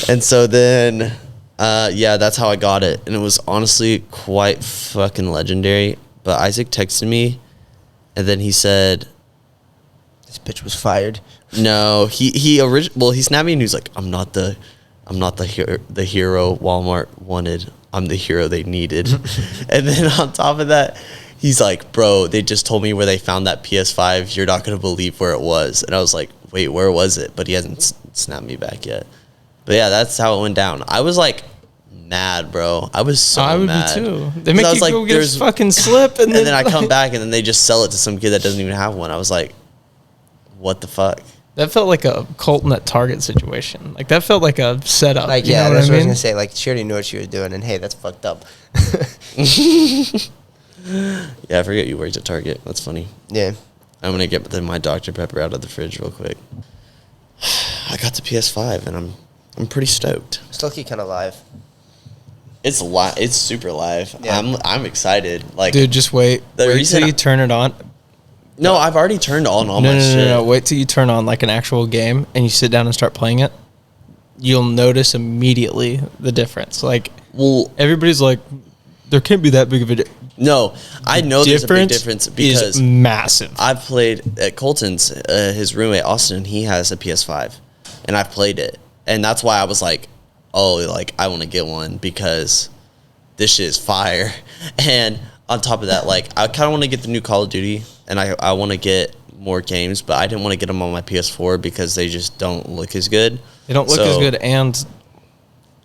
And so then, yeah, that's how I got it. And it was honestly quite fucking legendary. But Isaac texted me, and then he said, this bitch was fired. No, he snapped me, and he was like, I'm not the hero Walmart wanted. I'm the hero they needed. And then on top of that, he's like, bro, they just told me where they found that PS5. You're not going to believe where it was. And I was like, wait, where was it? But he hasn't snapped me back yet. But yeah, that's how it went down. I was like mad, bro. I was so mad. I would be too. They make you like, go get his fucking slip. And then I come back, and then they just sell it to some kid that doesn't even have one. I was like, what the fuck? That felt like a Kolton at Target situation. Like, that felt like a setup. Like, you yeah, know that's what I was mean? gonna say. Like, she already knew what she was doing, and hey, that's fucked up. Yeah, I forget you worked at Target. That's funny. Yeah. I'm gonna get my Dr. Pepper out of the fridge real quick. I got the PS5, and I'm pretty stoked. Still kind of live. It's live. It's super live. Yeah. I'm excited. Like, Dude, just wait. Wait till you turn it on. No, I've already turned on all my shit. No. Wait till you turn on like an actual game and you sit down and start playing it. You'll notice immediately the difference. Like, well, everybody's like, there can't be that big of a no, I know there's a big difference because is massive. I've played at Colton's. His roommate Austin, he has a PS5, and I've played it, and that's why I was like, oh, like I want to get one because this shit is fire. And on top of that, like I kind of want to get the new Call of Duty, and I want to get more games, but I didn't want to get them on my PS4 because they just don't look as good. They don't look as good, and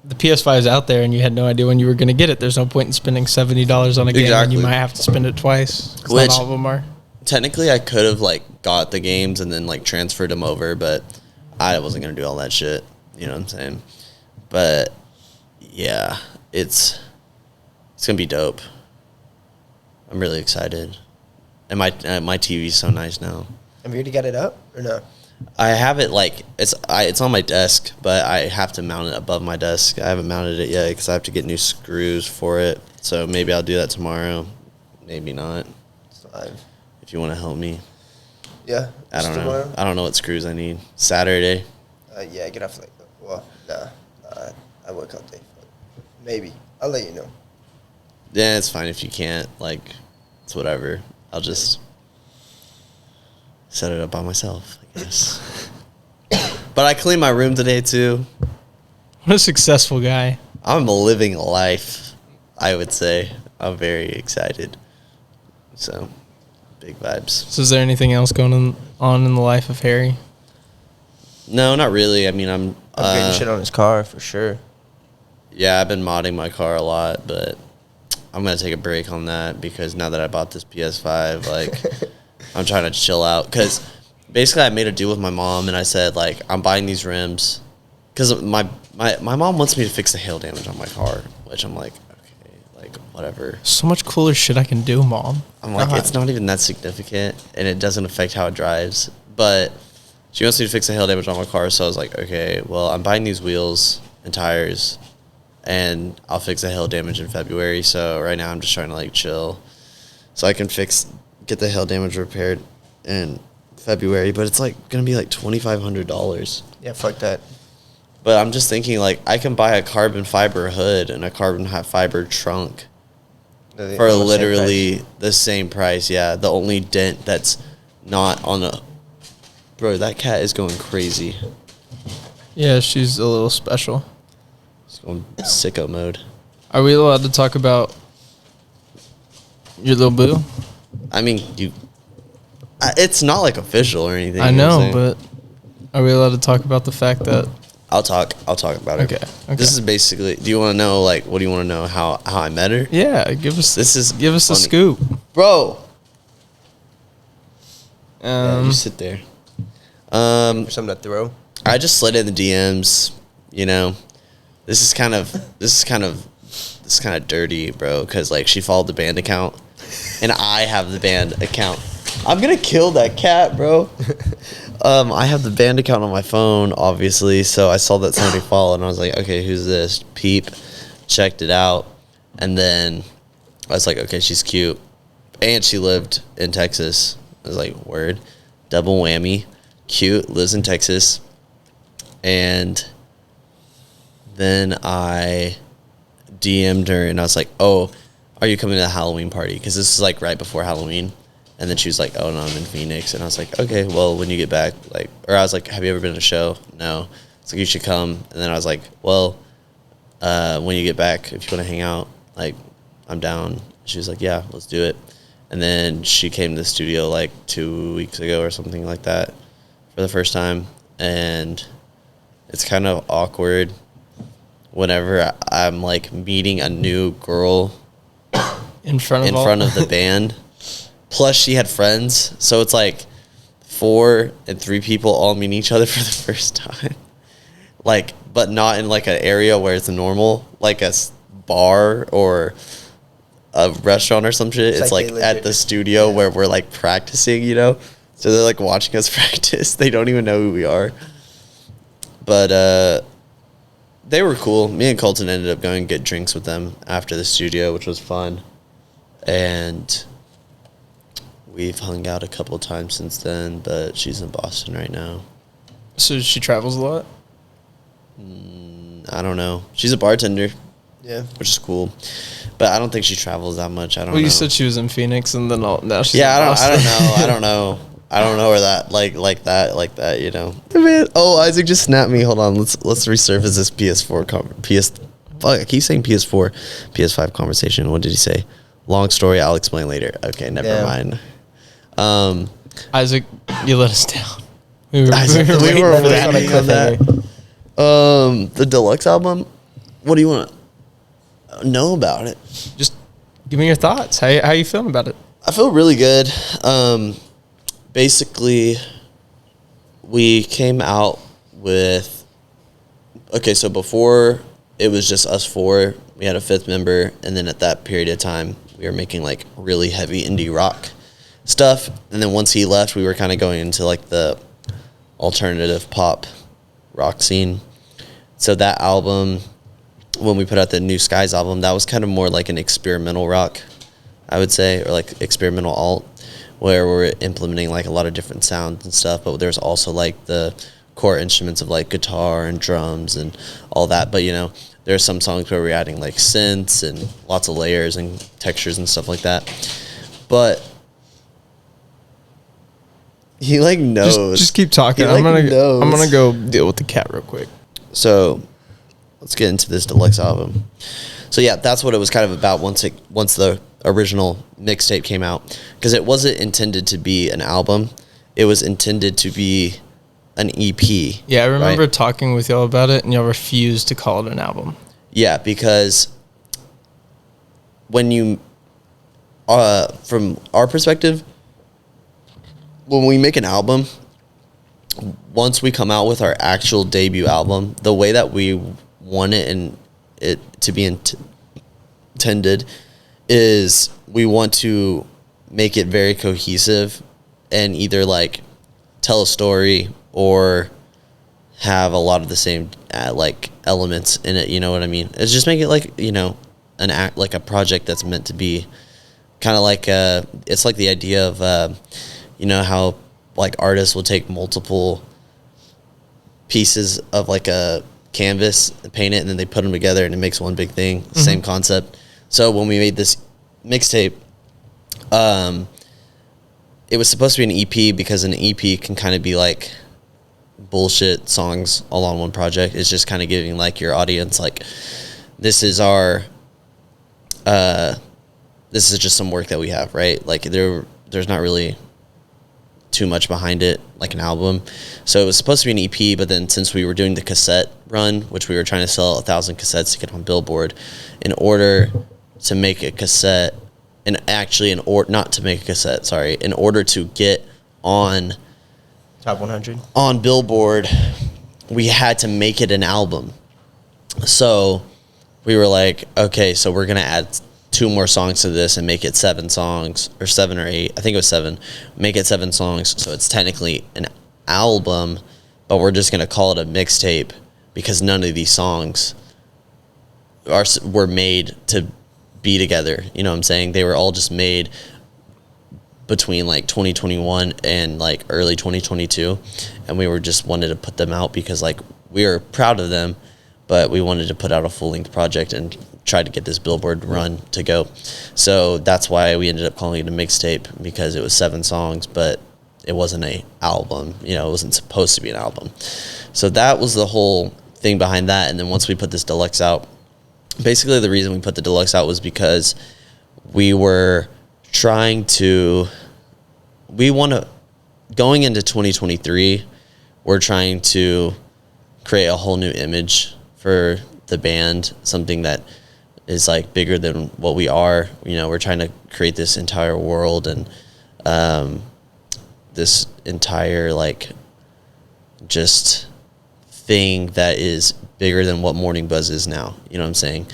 the PS5 is out there, and you had no idea when you were going to get it. There's no point in spending $70 on a game, and you might have to spend it twice. Which, not all of them are. Technically, I could have like got the games and then like transferred them over, but I wasn't going to do all that shit. You know what I'm saying? But yeah, it's gonna be dope. I'm really excited, and my TV's so nice now. Have you already got it up or no? I have it like it's on my desk, but I have to mount it above my desk. I haven't mounted it yet because I have to get new screws for it. So maybe I'll do that tomorrow. Maybe not. It's live. If you want to help me. Yeah. I don't know. Tomorrow? I don't know what screws I need. Saturday. Yeah, I get off like I work all day. Maybe I'll let you know. Yeah, it's fine if you can't. Like, it's whatever. I'll just set it up by myself, I guess. But I cleaned my room today too. What a successful guy. I'm living life, I would say. I'm very excited. So, big vibes. So is there anything else going on in the life of Harry? No, not really. I mean, I'm Upgrading shit on his car for sure. Yeah, I've been modding my car a lot, but I'm going to take a break on that because now that I bought this PS5, like, I'm trying to chill out. Because basically I made a deal with my mom, and I said, like, I'm buying these rims. Because my mom wants me to fix the hail damage on my car, which I'm like, okay, like, whatever. So much cooler shit I can do, Mom. I'm like, it's not even that significant, and it doesn't affect how it drives. But she wants me to fix the hail damage on my car, so I was like, okay, well, I'm buying these wheels and tires, and I'll fix the hail damage in February. So right now I'm just trying to, like, chill so I can get the hail damage repaired in February. But it's, like, going to be, like, $2,500. Yeah, fuck that. But I'm just thinking, like, I can buy a carbon fiber hood and a carbon fiber trunk for literally the same price. Yeah, the only dent that's not on a... Bro, that cat is going crazy. Yeah, she's a little special. It's going sicko mode. Are we allowed to talk about your little boo? I mean, it's not, like, official or anything. I you know, what I'm saying? but are we allowed to talk about the fact that... I'll talk about it. Okay. This is basically... Do you want to know, like... What do you want to know? How I met her? Yeah, give us Funny. a scoop. Bro! Yeah, you sit there. Something to throw. I just slid in the DMs, you know. This is kind of dirty, bro, because, like, she followed the band account, and I have the band account. I'm gonna kill that cat, bro. I have the band account on my phone, obviously, so I saw that somebody followed, and I was like, okay, who's this? Peep. Checked it out, and then I was like, okay, she's cute, and she lived in Texas. I was like, word, double whammy. Cute, lives in Texas. And then I DM'd her, and I was like, oh, are you coming to the Halloween party? Because this is, like, right before Halloween. And then she was like, oh, no, I'm in Phoenix. And I was like, okay, well, when you get back, like, or I was like, have you ever been to a show? No. It's like, you should come. And then I was like, well, when you get back, if you want to hang out, like, I'm down. She was like, yeah, let's do it. And then she came to the studio, like, 2 weeks ago or something like that for the first time. And it's kind of awkward whenever I'm, like, meeting a new girl In front of the band. Plus, she had friends, so it's like 4 and 3 people all meeting each other for the first time. Like, but not in, like, an area where it's normal, like a bar or a restaurant or some shit. It's like at the studio where we're, like, practicing, you know? So they're, like, watching us practice. They don't even know who we are. But they were cool. Me and Kolton ended up going to get drinks with them after the studio, which was fun. And we've hung out a couple times since then, but she's in Boston right now. So she travels a lot? I don't know. She's a bartender. Yeah. Which is cool. But I don't think she travels that much. I don't know. Well, you said she was in Phoenix, and then now she's in I Boston. don't know. I don't know where that like that, you know. Man, oh, Isaac just snapped me. Hold on. Let's resurface this I keep saying PS4, PS5 conversation. What did he say? Long story, I'll explain later. Okay, never mind. Isaac, you let us down. We were waiting on that. The deluxe album. What do you want to know about it? Just give me your thoughts. How you feeling about it? I feel really good. Basically, we came out with... Okay, so before it was just us 4. We had a 5th member, and then at that period of time, we were making, like, really heavy indie rock stuff. And then once he left, we were kind of going into, like, the alternative pop rock scene. So that album, when we put out the New Skies album, that was kind of more like an experimental rock, I would say, or like experimental alt, where we're implementing, like, a lot of different sounds and stuff. But there's also, like, the core instruments of, like, guitar and drums and all that. But, you know, there's some songs where we're adding, like, synths and lots of layers and textures and stuff like that. But He like knows. Just keep talking. He, like, knows. I'm gonna go deal with the cat real quick. So let's get into this deluxe album. So yeah, that's what it was kind of about once the original mixtape came out, because it wasn't intended to be an album. It was intended to be an EP. Yeah, I remember talking with y'all about it, and y'all refused to call it an album. Yeah, because when you, from our perspective, when we make an album, once we come out with our actual debut album, the way that we want it and it to be intended is we want to make it very cohesive and either like tell a story or have a lot of the same like elements in it. You know what I mean? It's just make it like, you know, an act, like a project that's meant to be kind of like it's like the idea of you know how like artists will take multiple pieces of like a canvas and paint it and then they put them together and it makes one big thing. Mm-hmm. Same concept. So when we made this mixtape, it was supposed to be an EP because an EP can kind of be like bullshit songs all on one project. It's just kind of giving like your audience like, this is our this is just some work that we have, right? Like there's not really too much behind it like an album. So it was supposed to be an EP, but then since we were doing the cassette run, which we were trying to sell 1,000 cassettes to get on Billboard, in order to make a cassette, and actually not to make a cassette, sorry, in order to get on Top 100 on Billboard, we had to make it an album. So we were like, okay, so we're gonna add 2 more songs to this and make it 7 songs, or 7 or 8. I think it was 7. Make it 7 songs, so it's technically an album, but we're just gonna call it a mixtape because none of these songs were made to be together. You know what I'm saying? They were all just made between like 2021 and like early 2022, and we were just wanted to put them out because like we were proud of them, but we wanted to put out a full-length project and try to get this Billboard run to go. So that's why we ended up calling it a mixtape, because it was 7 songs, but it wasn't an album. You know, it wasn't supposed to be an album. So that was the whole thing behind that. And then once we put this deluxe out, basically the reason we put the deluxe out was because we were trying to, going into 2023, we're trying to create a whole new image for the band, something that is like bigger than what we are. You know, we're trying to create this entire world and this entire like just thing that is bigger than what MorningBuzz is now. You know what I'm saying?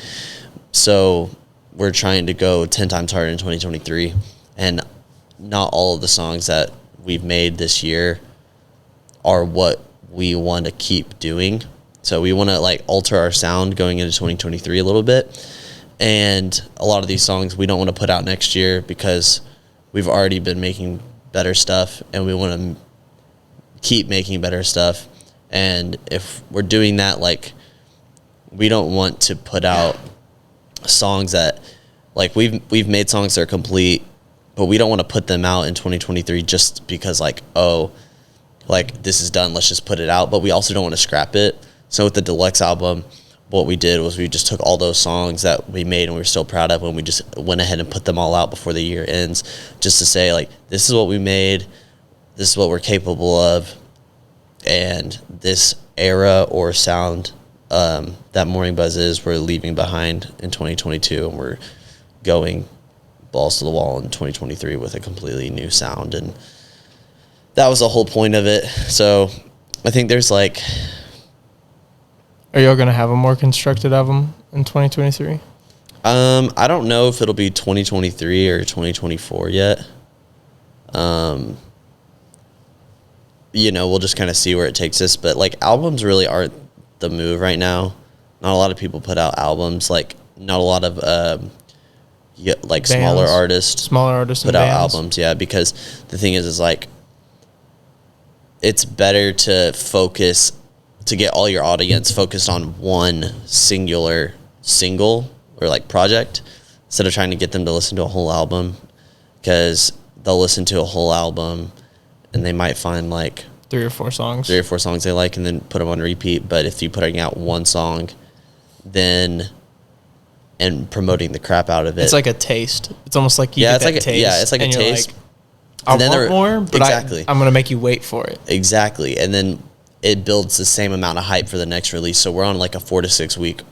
So we're trying to go 10 times harder in 2023, and not all of the songs that we've made this year are what we want to keep doing. So we want to like alter our sound going into 2023 a little bit. And a lot of these songs we don't want to put out next year because we've already been making better stuff and we want to keep making better stuff. And if we're doing that, like, we don't want to put out songs that, like, we've made songs that are complete, but we don't want to put them out in 2023 just because, like, oh, like, this is done, let's just put it out. But we also don't want to scrap it. So with the deluxe album, what we did was we just took all those songs that we made and we were still proud of, and we just went ahead and put them all out before the year ends, just to say, like, this is what we made, this is what we're capable of, and this era or sound that MorningBuzz is, we're leaving behind in 2022, and we're going balls to the wall in 2023 with a completely new sound. And that was the whole point of it. So I think there's like... Are y'all going to have a more constructed album in 2023? I don't know if it'll be 2023 or 2024 yet. You know, we'll just kind of see where it takes us. But, like, albums really aren't the move right now. Not a lot of people put out albums. Like, not a lot of, like, bands, smaller artists put out albums. Yeah, because the thing is like, it's better to focus... to get all your audience focused on one singular single or like project instead of trying to get them to listen to a whole album, because they'll listen to a whole album and they might find like 3 or 4 songs they like, and then put them on repeat. But if you putting out one song, then and promoting the crap out of it, it's like a taste. It's almost like you get it's that like taste. it's like a and you're taste. Like, I then want more, but exactly. I'm gonna make you wait for it. Exactly, and then it builds the same amount of hype for the next release. So we're on like a 4 to 6 week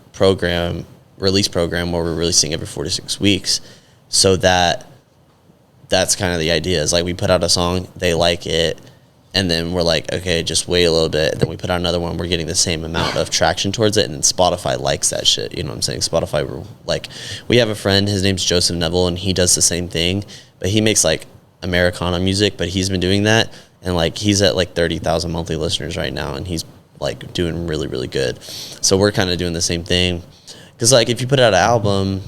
release program where we're releasing every 4 to 6 weeks. So that's kind of the idea. Is like we put out a song, they like it, and then we're like, okay, just wait a little bit. And then we put out another one, we're getting the same amount of traction towards it, and then Spotify likes that shit. You know what I'm saying? Spotify, like, we have a friend, his name's Joseph Neville, and he does the same thing, but he makes like Americana music, but he's been doing that, and like he's at like 30,000 monthly listeners right now, and he's like doing really, really good. So we're kind of doing the same thing, because like if you put out an album,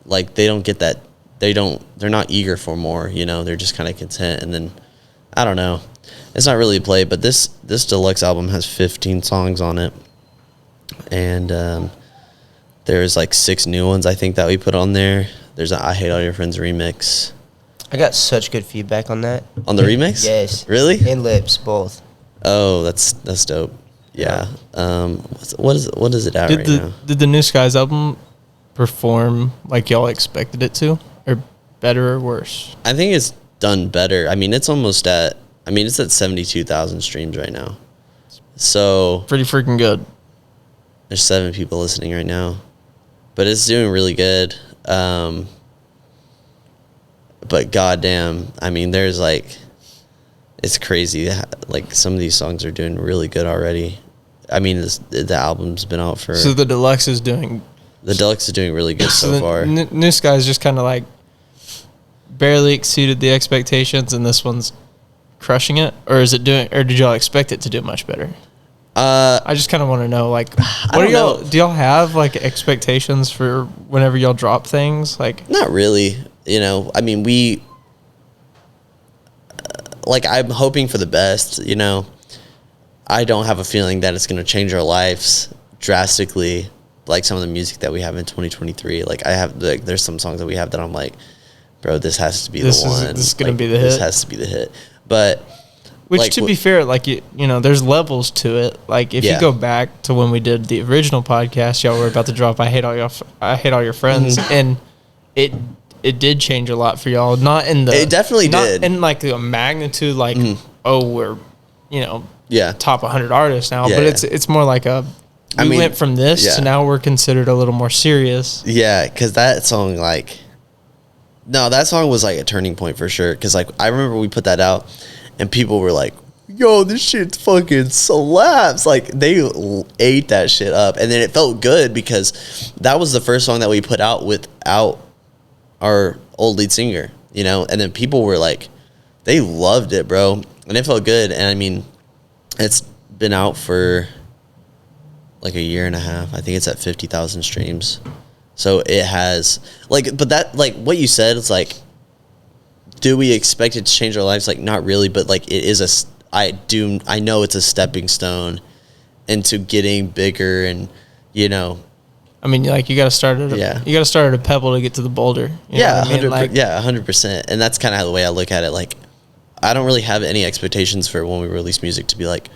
like they don't get that, they're not eager for more, you know, they're just kind of content. And then I don't know, it's not really a play, but this deluxe album has 15 songs on it, and there's like 6 new ones I think that we put on there. There's an I Hate All Your Friends remix. I got such good feedback on that. On the remix? Yes. Really? And Lips, both. Oh, that's dope. Yeah. What is it at right now? Did the New Skies album perform like y'all expected it to, or better or worse? I think it's done better. I mean, it's at 72,000 streams right now. So Pretty freaking good. there's 7 people listening right now, but it's doing really good. But goddamn, I mean, there's like, it's crazy. Like some of these songs are doing really good already. I mean, the album's been out for. So the deluxe is doing. The deluxe is doing really good so far. New Skies just kind of like barely exceeded the expectations, and this one's crushing it. Or is it doing? Or did y'all expect it to do much better? I just kind of want to know, like, what do y'all have like expectations for whenever y'all drop things? Like, not really. You know, I mean, like, I'm hoping for the best, you know. I don't have a feeling that it's going to change our lives drastically, like some of the music that we have in 2023. Like, there's some songs that we have that I'm like, bro, this has to be the one. This is going to be the hit. This has to be the hit. But, which, like, to be fair, like, you know, there's levels to it. Like, if you go back to when we did the original podcast, y'all were about to drop I Hate All Your Friends, and it did change a lot for y'all. Not in the... It definitely did. Not in, like, a magnitude, like, we're, you know, top 100 artists now. Yeah, but it's more like we went from this to now we're considered a little more serious. Yeah, because that song, like... No, that song was, like, a turning point for sure. Because, like, I remember we put that out, and people were like, yo, this shit fucking slaps. Like, they ate that shit up. And then it felt good because that was the first song that we put out without our old lead singer, you know? And then people were like, they loved it, bro. And it felt good. And I mean, it's been out for like a year and a half. I think it's at 50,000 streams. So it has, like, but that, like, what you said, it's like, do we expect it to change our lives? Like, not really, but like, it is I know it's a stepping stone into getting bigger, and, you know, I mean, like, you got to start at a pebble to get to the boulder. You know what I mean? Like, 100%. And that's kind of the way I look at it. Like, I don't really have any expectations for when we release music to be like,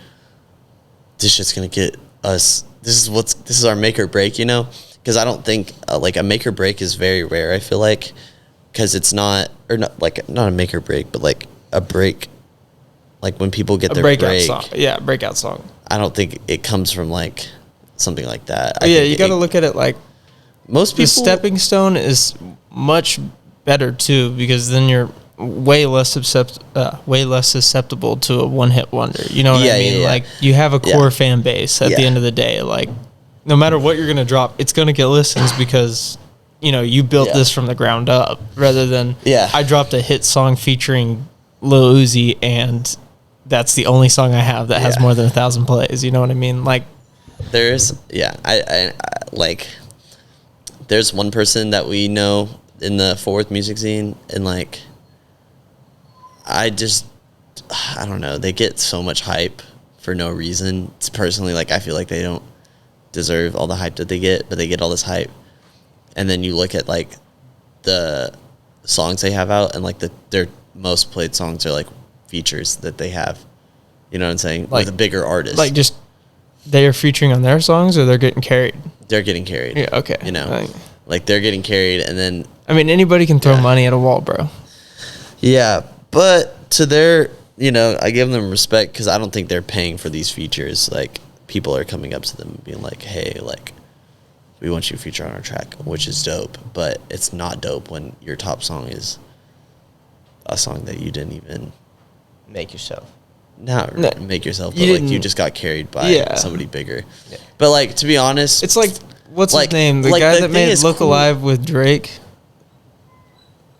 this shit's gonna get us. This is our make or break, you know? Because I don't think like a make or break is very rare. I feel like, because it's not a make or break, but like a break, like when people get their break. Song. Yeah, breakout song. I don't think it comes from like something like that. You got to look at it like most people. The stepping stone is much better too, because then you're way less susceptible to a one-hit wonder. You know what I mean? Like, you have a core fan base at the end of the day. Like, no matter what you're gonna drop, it's gonna get listens because, you know, you built this from the ground up, rather than I dropped a hit song featuring Lil Uzi and that's the only song I have that has more than 1,000 plays. You know what I mean? Like, there's I like, there's one person that we know in the Fort Worth music scene, and like, I don't know, they get so much hype for no reason. It's personally, like, I feel like they don't deserve all the hype that they get, but they get all this hype. And then you look at like the songs they have out, and like their most played songs are like features that they have. You know what I'm saying? Like- With a bigger artist. Like just they are featuring on their songs, or they're getting carried. They're getting carried. Yeah. Okay. You know, like they're getting carried, and then I mean, anybody can throw money at a wall, bro. yeah, but to their, you know, I give them respect because I don't think they're paying for these features. Like people are coming up to them and being like, "Hey, like, we want you to feature on our track," which is dope. But it's not dope when your top song is a song that you didn't even Make yourself. not No, make yourself, you but like you didn't- just got carried by Yeah. somebody bigger. Yeah. But like to be honest, It's like what's Like- his name? The like, guy the that thing made is "Look cool. Alive" with Drake.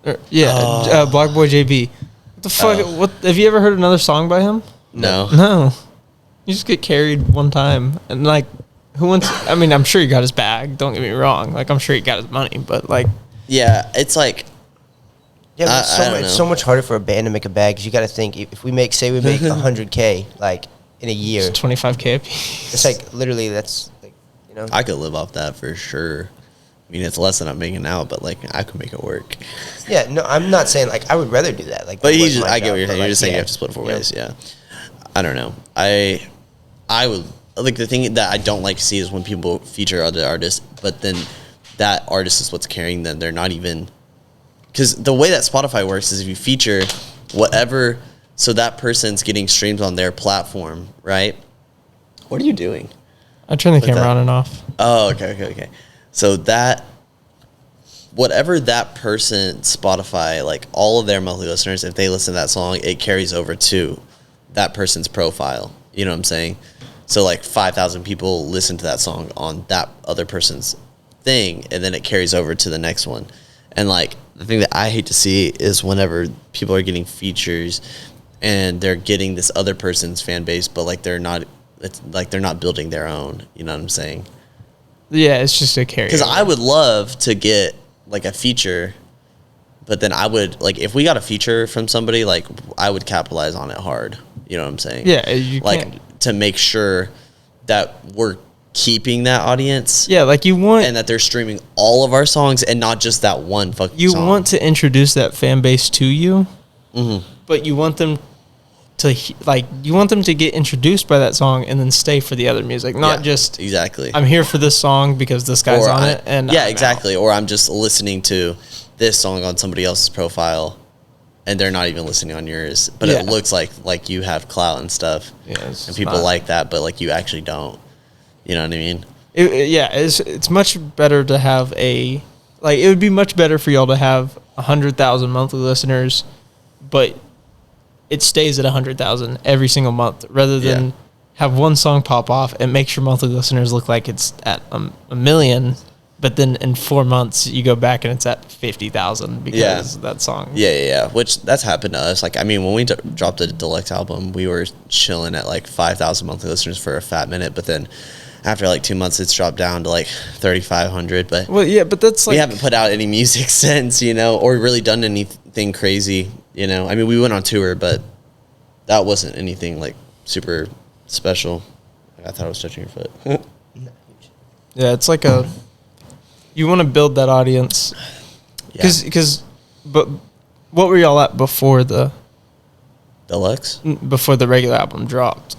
Black Boy JB. What the fuck? What have you ever heard another song by him? no. No. You just get carried one time, and like, who wants? I mean, I'm sure he got his bag. Don't get me wrong. Like, I'm sure he got his money, but like, Yeah, it's like Yeah, but I don't it's know. so much harder for a band to make a bag because you got to think if we make 100K like in a year, it's 25K a piece. it's like literally that's like, you know. I could live off that for sure. I mean, it's less than I'm making now, but like I could make it work. Yeah, no, I'm not saying like I would rather do that. Like, But that you was just, my I get job, what you're but, saying. You're like, just saying you yeah. have to split it 4 Yeah. ways. Yeah. I don't know. I would like the thing that I don't like to see is when people feature other artists, but then that artist is what's carrying them. They're not even, because the way that Spotify works is if you feature whatever, so that person's getting streams on their platform, right? What are you doing? I turn the With camera that. on and off. Oh, okay. So that, whatever that person, Spotify, like all of their monthly listeners, if they listen to that song, it carries over to that person's profile. You know what I'm saying? So like 5,000 people listen to that song on that other person's thing, and then it carries over to the next one. And like the thing that I hate to see is whenever people are getting features and they're getting this other person's fan base, but like they're not, it's like they're not building their own. You know what I'm saying? Yeah, it's just a carry. Because I would love to get like a feature, but then I would like if we got a feature from somebody, like I would capitalize on it hard. You know what I'm saying? Yeah, you like can't. to make sure that we're keeping that audience. Yeah, like you want And that they're streaming all of our songs and not just that one fucking you song. want to introduce that fan base to you, Mhm. but you want them to you want them to get introduced by that song and then stay for the other music, not Yeah, just exactly. I'm here for this song because this guy's on it. And yeah, I'm exactly. Or I'm just listening to this song on somebody else's profile, and they're not even listening on yours. But Yeah. it looks like you have clout and stuff, Yeah, it's and people not- like that. But like you actually don't. You know what I mean? It's much better to have it would be much better for y'all to have 100,000 monthly listeners, but it stays at 100,000 every single month rather than Yeah. have one song pop off and makes your monthly listeners look like it's at a million, but then in 4 months you go back and it's at 50,000 because of that song. Yeah. Which that's happened to us. Like, I mean, when we dropped the deluxe album, we were chilling at like 5,000 monthly listeners for a fat minute, but then after like 2 months, it's dropped down to like 3,500. But Well, yeah, but that's like we haven't put out any music since, you know, or really done anything crazy, you know. I mean, we went on tour, but that wasn't anything like super special. I thought I was touching your foot. yeah, it's like you want to build that audience Yeah. but what were y'all at before the Deluxe? regular album dropped?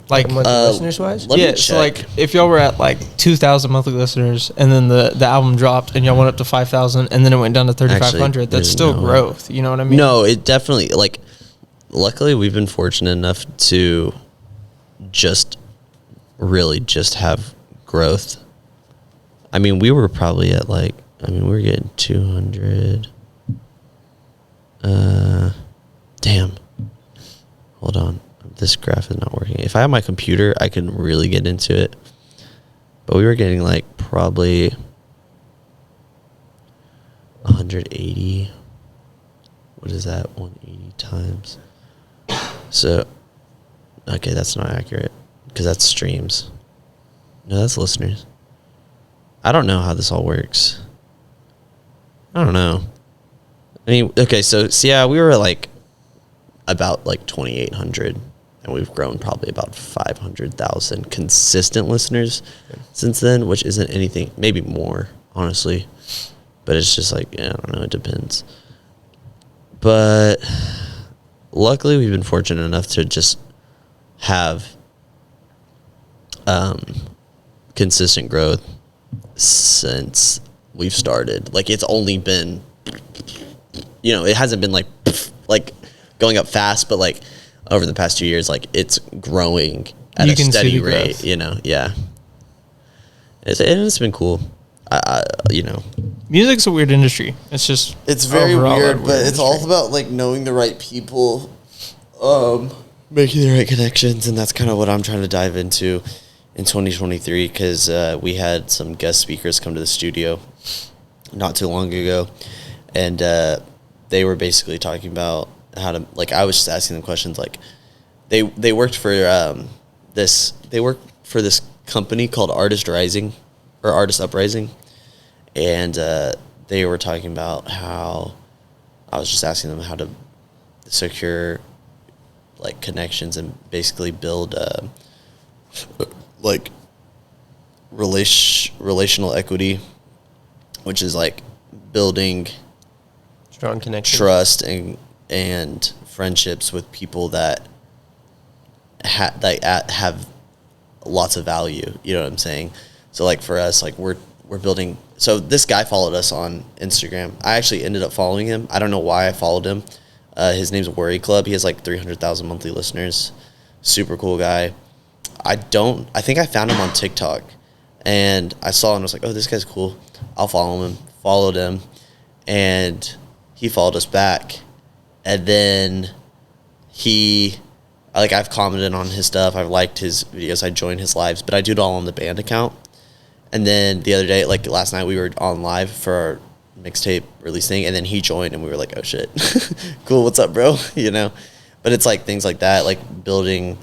Like monthly listeners wise. Let me yeah, so check. like if y'all were at like 2,000 monthly listeners and then the album dropped and y'all went up to 5,000 and then it went down to 3,500, Actually, that's still no. growth. You know what I mean? No, it definitely, like, luckily we've been fortunate enough to really just have growth. I mean, we were probably at like, we were getting 200. Damn. Hold on. This graph is not working. If I had my computer, I could really get into it. But we were getting like probably 180. What is that? 180 times. So, okay, that's not accurate because that's streams. No, that's listeners. I don't know how this all works. I don't know. I mean, okay, so yeah, we were like about like 2,800, and we've grown probably about 500,000 consistent listeners since then, which isn't anything, maybe more, honestly. But it's just like, yeah, I don't know, it depends. But luckily we've been fortunate enough to just have consistent growth since we've started. Like, it's only been, it hasn't been like going up fast, but like over the past 2 years, like it's growing at a steady rate, yeah. It's been cool. Music's a weird industry. It's very weird, but industry. it's all about like knowing the right people, making the right connections, and that's kind of what I'm trying to dive into in 2023, because we had some guest speakers come to the studio not too long ago, and they were basically talking about how to, like, I was just asking them questions, like they worked for this company called Artist Uprising, and they were talking about how I was just asking them how to secure like connections and basically build like relational equity, which is like building Strong connection, trust and friendships with people that have lots of value. You know what I'm saying? So like for us, like we're building. So this guy followed us on Instagram. I actually ended up following him. I don't know why I followed him. His name's Worry Club. He has like 300,000 monthly listeners. Super cool guy. I think I found him on TikTok, and I saw him and was like, oh, this guy's cool. I'll follow him. Followed him, and he followed us back. And then I've commented on his stuff. I've liked his videos. I joined his lives, but I do it all on the band account. And then the other day, like last night, we were on live for our mixtape release thing, and then he joined, and we were like, oh shit, cool, what's up, bro? But it's like things like that, like building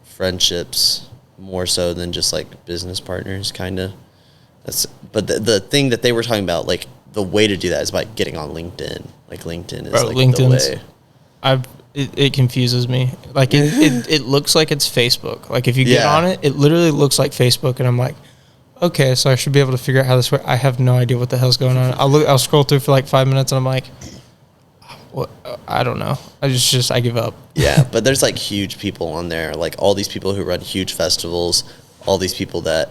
friendships more so than just like business partners, kind of. But the thing that they were talking about, like the way to do that is by getting on LinkedIn. Like LinkedIn is the way. It confuses me. Like it looks like it's Facebook. Like if you get on it, it literally looks like Facebook, and I'm like, okay, so I should be able to figure out how this works. I have no idea what the hell's going on. I'll scroll through for like 5 minutes, and I'm like, what? I don't know. I give up. Yeah, but there's like huge people on there, like all these people who run huge festivals, all these people that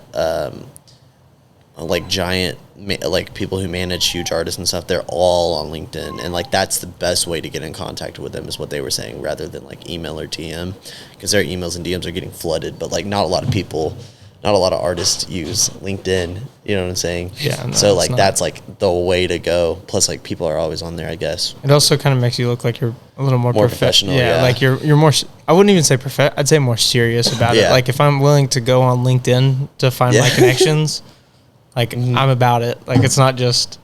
like giant, like people who manage huge artists and stuff. They're all on LinkedIn, and like that's the best way to get in contact with them, is what they were saying, rather than like email or DM, because their emails and DMs are getting flooded. But like not a lot of artists use LinkedIn. You know what I'm saying? Yeah. No, so like that's like the way to go. Plus like people are always on there, I guess. It also kind of makes you look like you're a little more professional. Yeah, like you're more. I wouldn't even say I'd say more serious about it. Like if I'm willing to go on LinkedIn to find my connections. Like I'm about it. Like it's not just.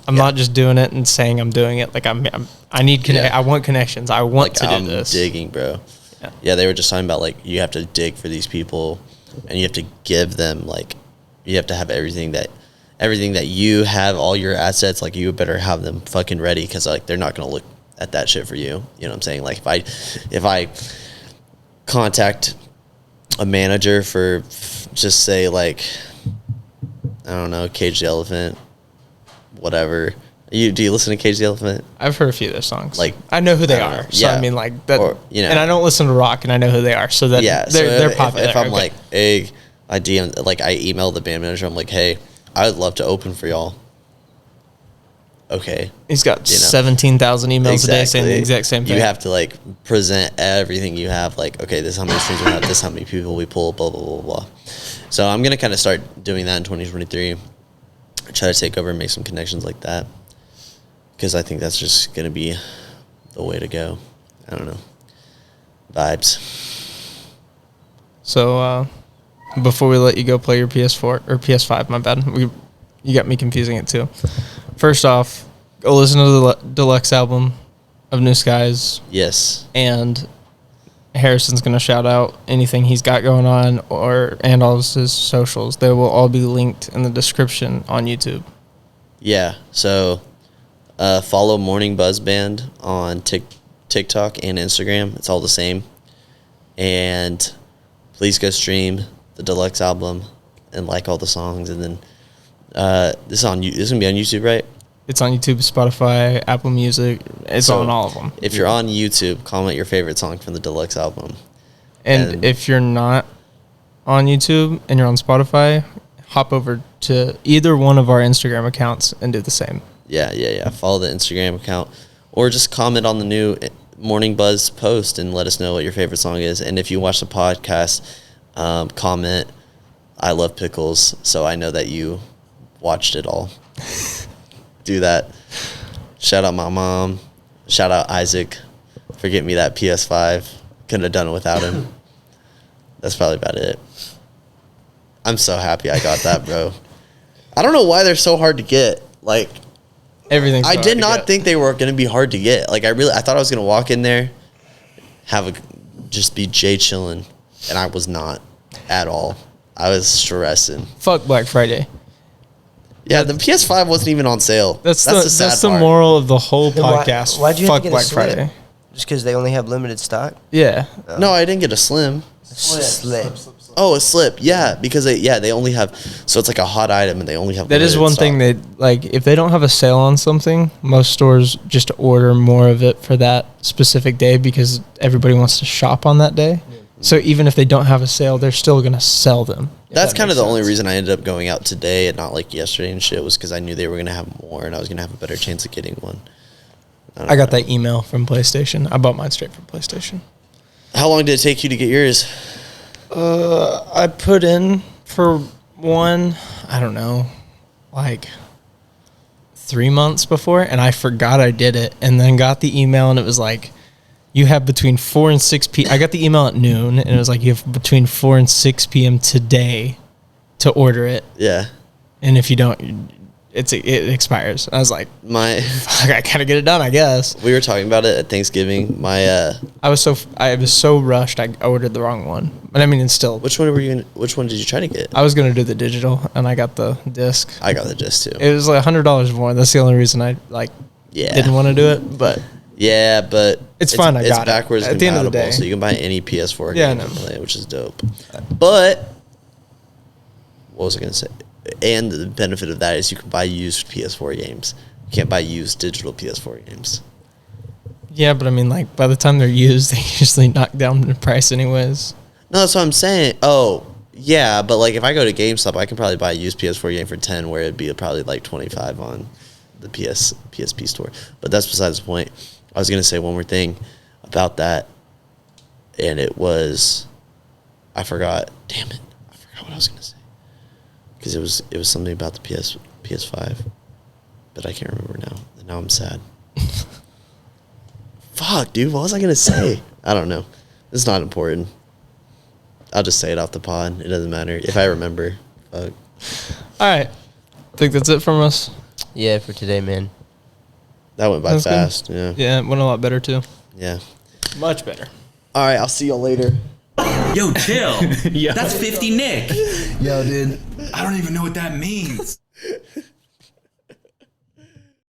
I'm not just doing it and saying I'm doing it. Like I need I want connections. I want to do this. Digging, bro. Yeah, they were just talking about like you have to dig for these people, and you have to give them like you have to have everything that you have, all your assets. Like you better have them fucking ready, because like they're not gonna look at that shit for you. You know what I'm saying? Like if I contact a manager for just say like, I don't know, Cage the Elephant, whatever. Do you listen to Cage the Elephant? I've heard a few of their songs. Like I know who they are. So I mean, like that. Or, and I don't listen to rock, and I know who they are. So that they're popular. If I'm like, hey, I email the band manager. I'm like, hey, I would love to open for y'all. Okay. He's got 17,000 emails a day saying the exact same thing. You have to like present everything you have. Like, okay, this is how many streams we have. This is how many people we pull. Blah blah blah blah. So I'm gonna kind of start doing that in 2023. Try to take over and make some connections like that, because I think that's just gonna be the way to go. I don't know. Vibes. So before we let you go play your PS4 or PS5, my bad. You got me confusing it too. First off, go listen to the deluxe album of New Skies. Yes. And Harrison's going to shout out anything he's got going on and all of his socials. They will all be linked in the description on YouTube. Yeah. So follow MorningBuzz Band on TikTok and Instagram. It's all the same. And please go stream the deluxe album and like all the songs. And then this is going to be on YouTube, right? It's on YouTube, Spotify, Apple Music. It's So, on all of them. If you're on YouTube, comment your favorite song from the deluxe album. And if you're not on YouTube and you're on Spotify, hop over to either one of our Instagram accounts and do the same. Yeah. Follow the Instagram account, or just comment on the new Morning Buzz post and let us know what your favorite song is. And if you watch the podcast, comment, I love pickles, so I know that you watched it all. Do that. Shout out my mom. Shout out Isaac for getting me that PS5. Couldn't have done it without him. That's probably about it. I'm so happy I got that, bro. I don't know why they're so hard to get. Like, Everything's I hard did to not get. think they were going to be hard to get. Like, I thought I was going to walk in there, just be Jay chilling, and I was not at all. I was stressing. Fuck Black Friday. Yeah, the PS5 wasn't even on sale. That's the sad that's the part. moral of the whole Then why- podcast. why'd you have Fuck to get a Black Slim? Friday. Just because they only have limited stock? Yeah. No, I didn't get a slim. Slip. Oh, a slip. Yeah, because they only have, so it's like a hot item and they only have That is limited one stock. thing that, like, if they don't have a sale on something, most stores just order more of it for that specific day because everybody wants to shop on that day. So even if they don't have a sale, they're still going to sell them. if That's that kind of makes the only sense. reason I ended up going out today and not like yesterday and shit was because I knew they were going to have more and I was going to have a better chance of getting one. I got that email from PlayStation. I bought mine straight from PlayStation. How long did it take you to get yours? I put in for one, I don't know, like 3 months before, and I forgot I did it, and then got the email, and it was like, you have between 4 and 6 p.m. I got the email at noon, and it was like, you have between 4 and 6 p.m. today to order it, Yeah. and if you don't, it expires. I was like, My fuck, I gotta get it done, I guess. we were talking about it at Thanksgiving. My I was so rushed, I ordered the wrong one, but I mean, it's still. which one did you try to get? I was gonna do the digital, and I got the disc. I got the disc too. It was like $100 more. That's the only reason I Yeah. didn't want to do it. But Yeah, but It's fine, I It's got it. backwards At the end of the compatible, day. so you can buy any PS4 Yeah, I game know. and play it, which is dope. But what was I gonna say? And the benefit of that is you can buy used PS4 games. You can't buy used digital PS4 games. yeah, but I mean, like by the time they're used, they usually knock down the price anyways. No, that's what I'm saying. Oh, yeah, but like if I go to GameStop, I can probably buy a used PS4 game for 10, where it'd be probably like 25 on the PSP store. But that's besides the point. I was gonna say one more thing about that, and it was, I forgot. Damn it, I forgot what I was gonna say. Because it was something about the PS5, but I can't remember now. And now I'm sad. Fuck, dude, what was I gonna say? I don't know. It's not important. I'll just say it off the pod. It doesn't matter if I remember. Fuck. All right, think that's it from us. Yeah, for today, man. That went by That's good. fast. Yeah. Yeah, it went a lot better too. Yeah. Much better. All right. I'll see y'all later. Yo, chill. Yeah. That's 50 Nick. Yo, dude, I don't even know what that means.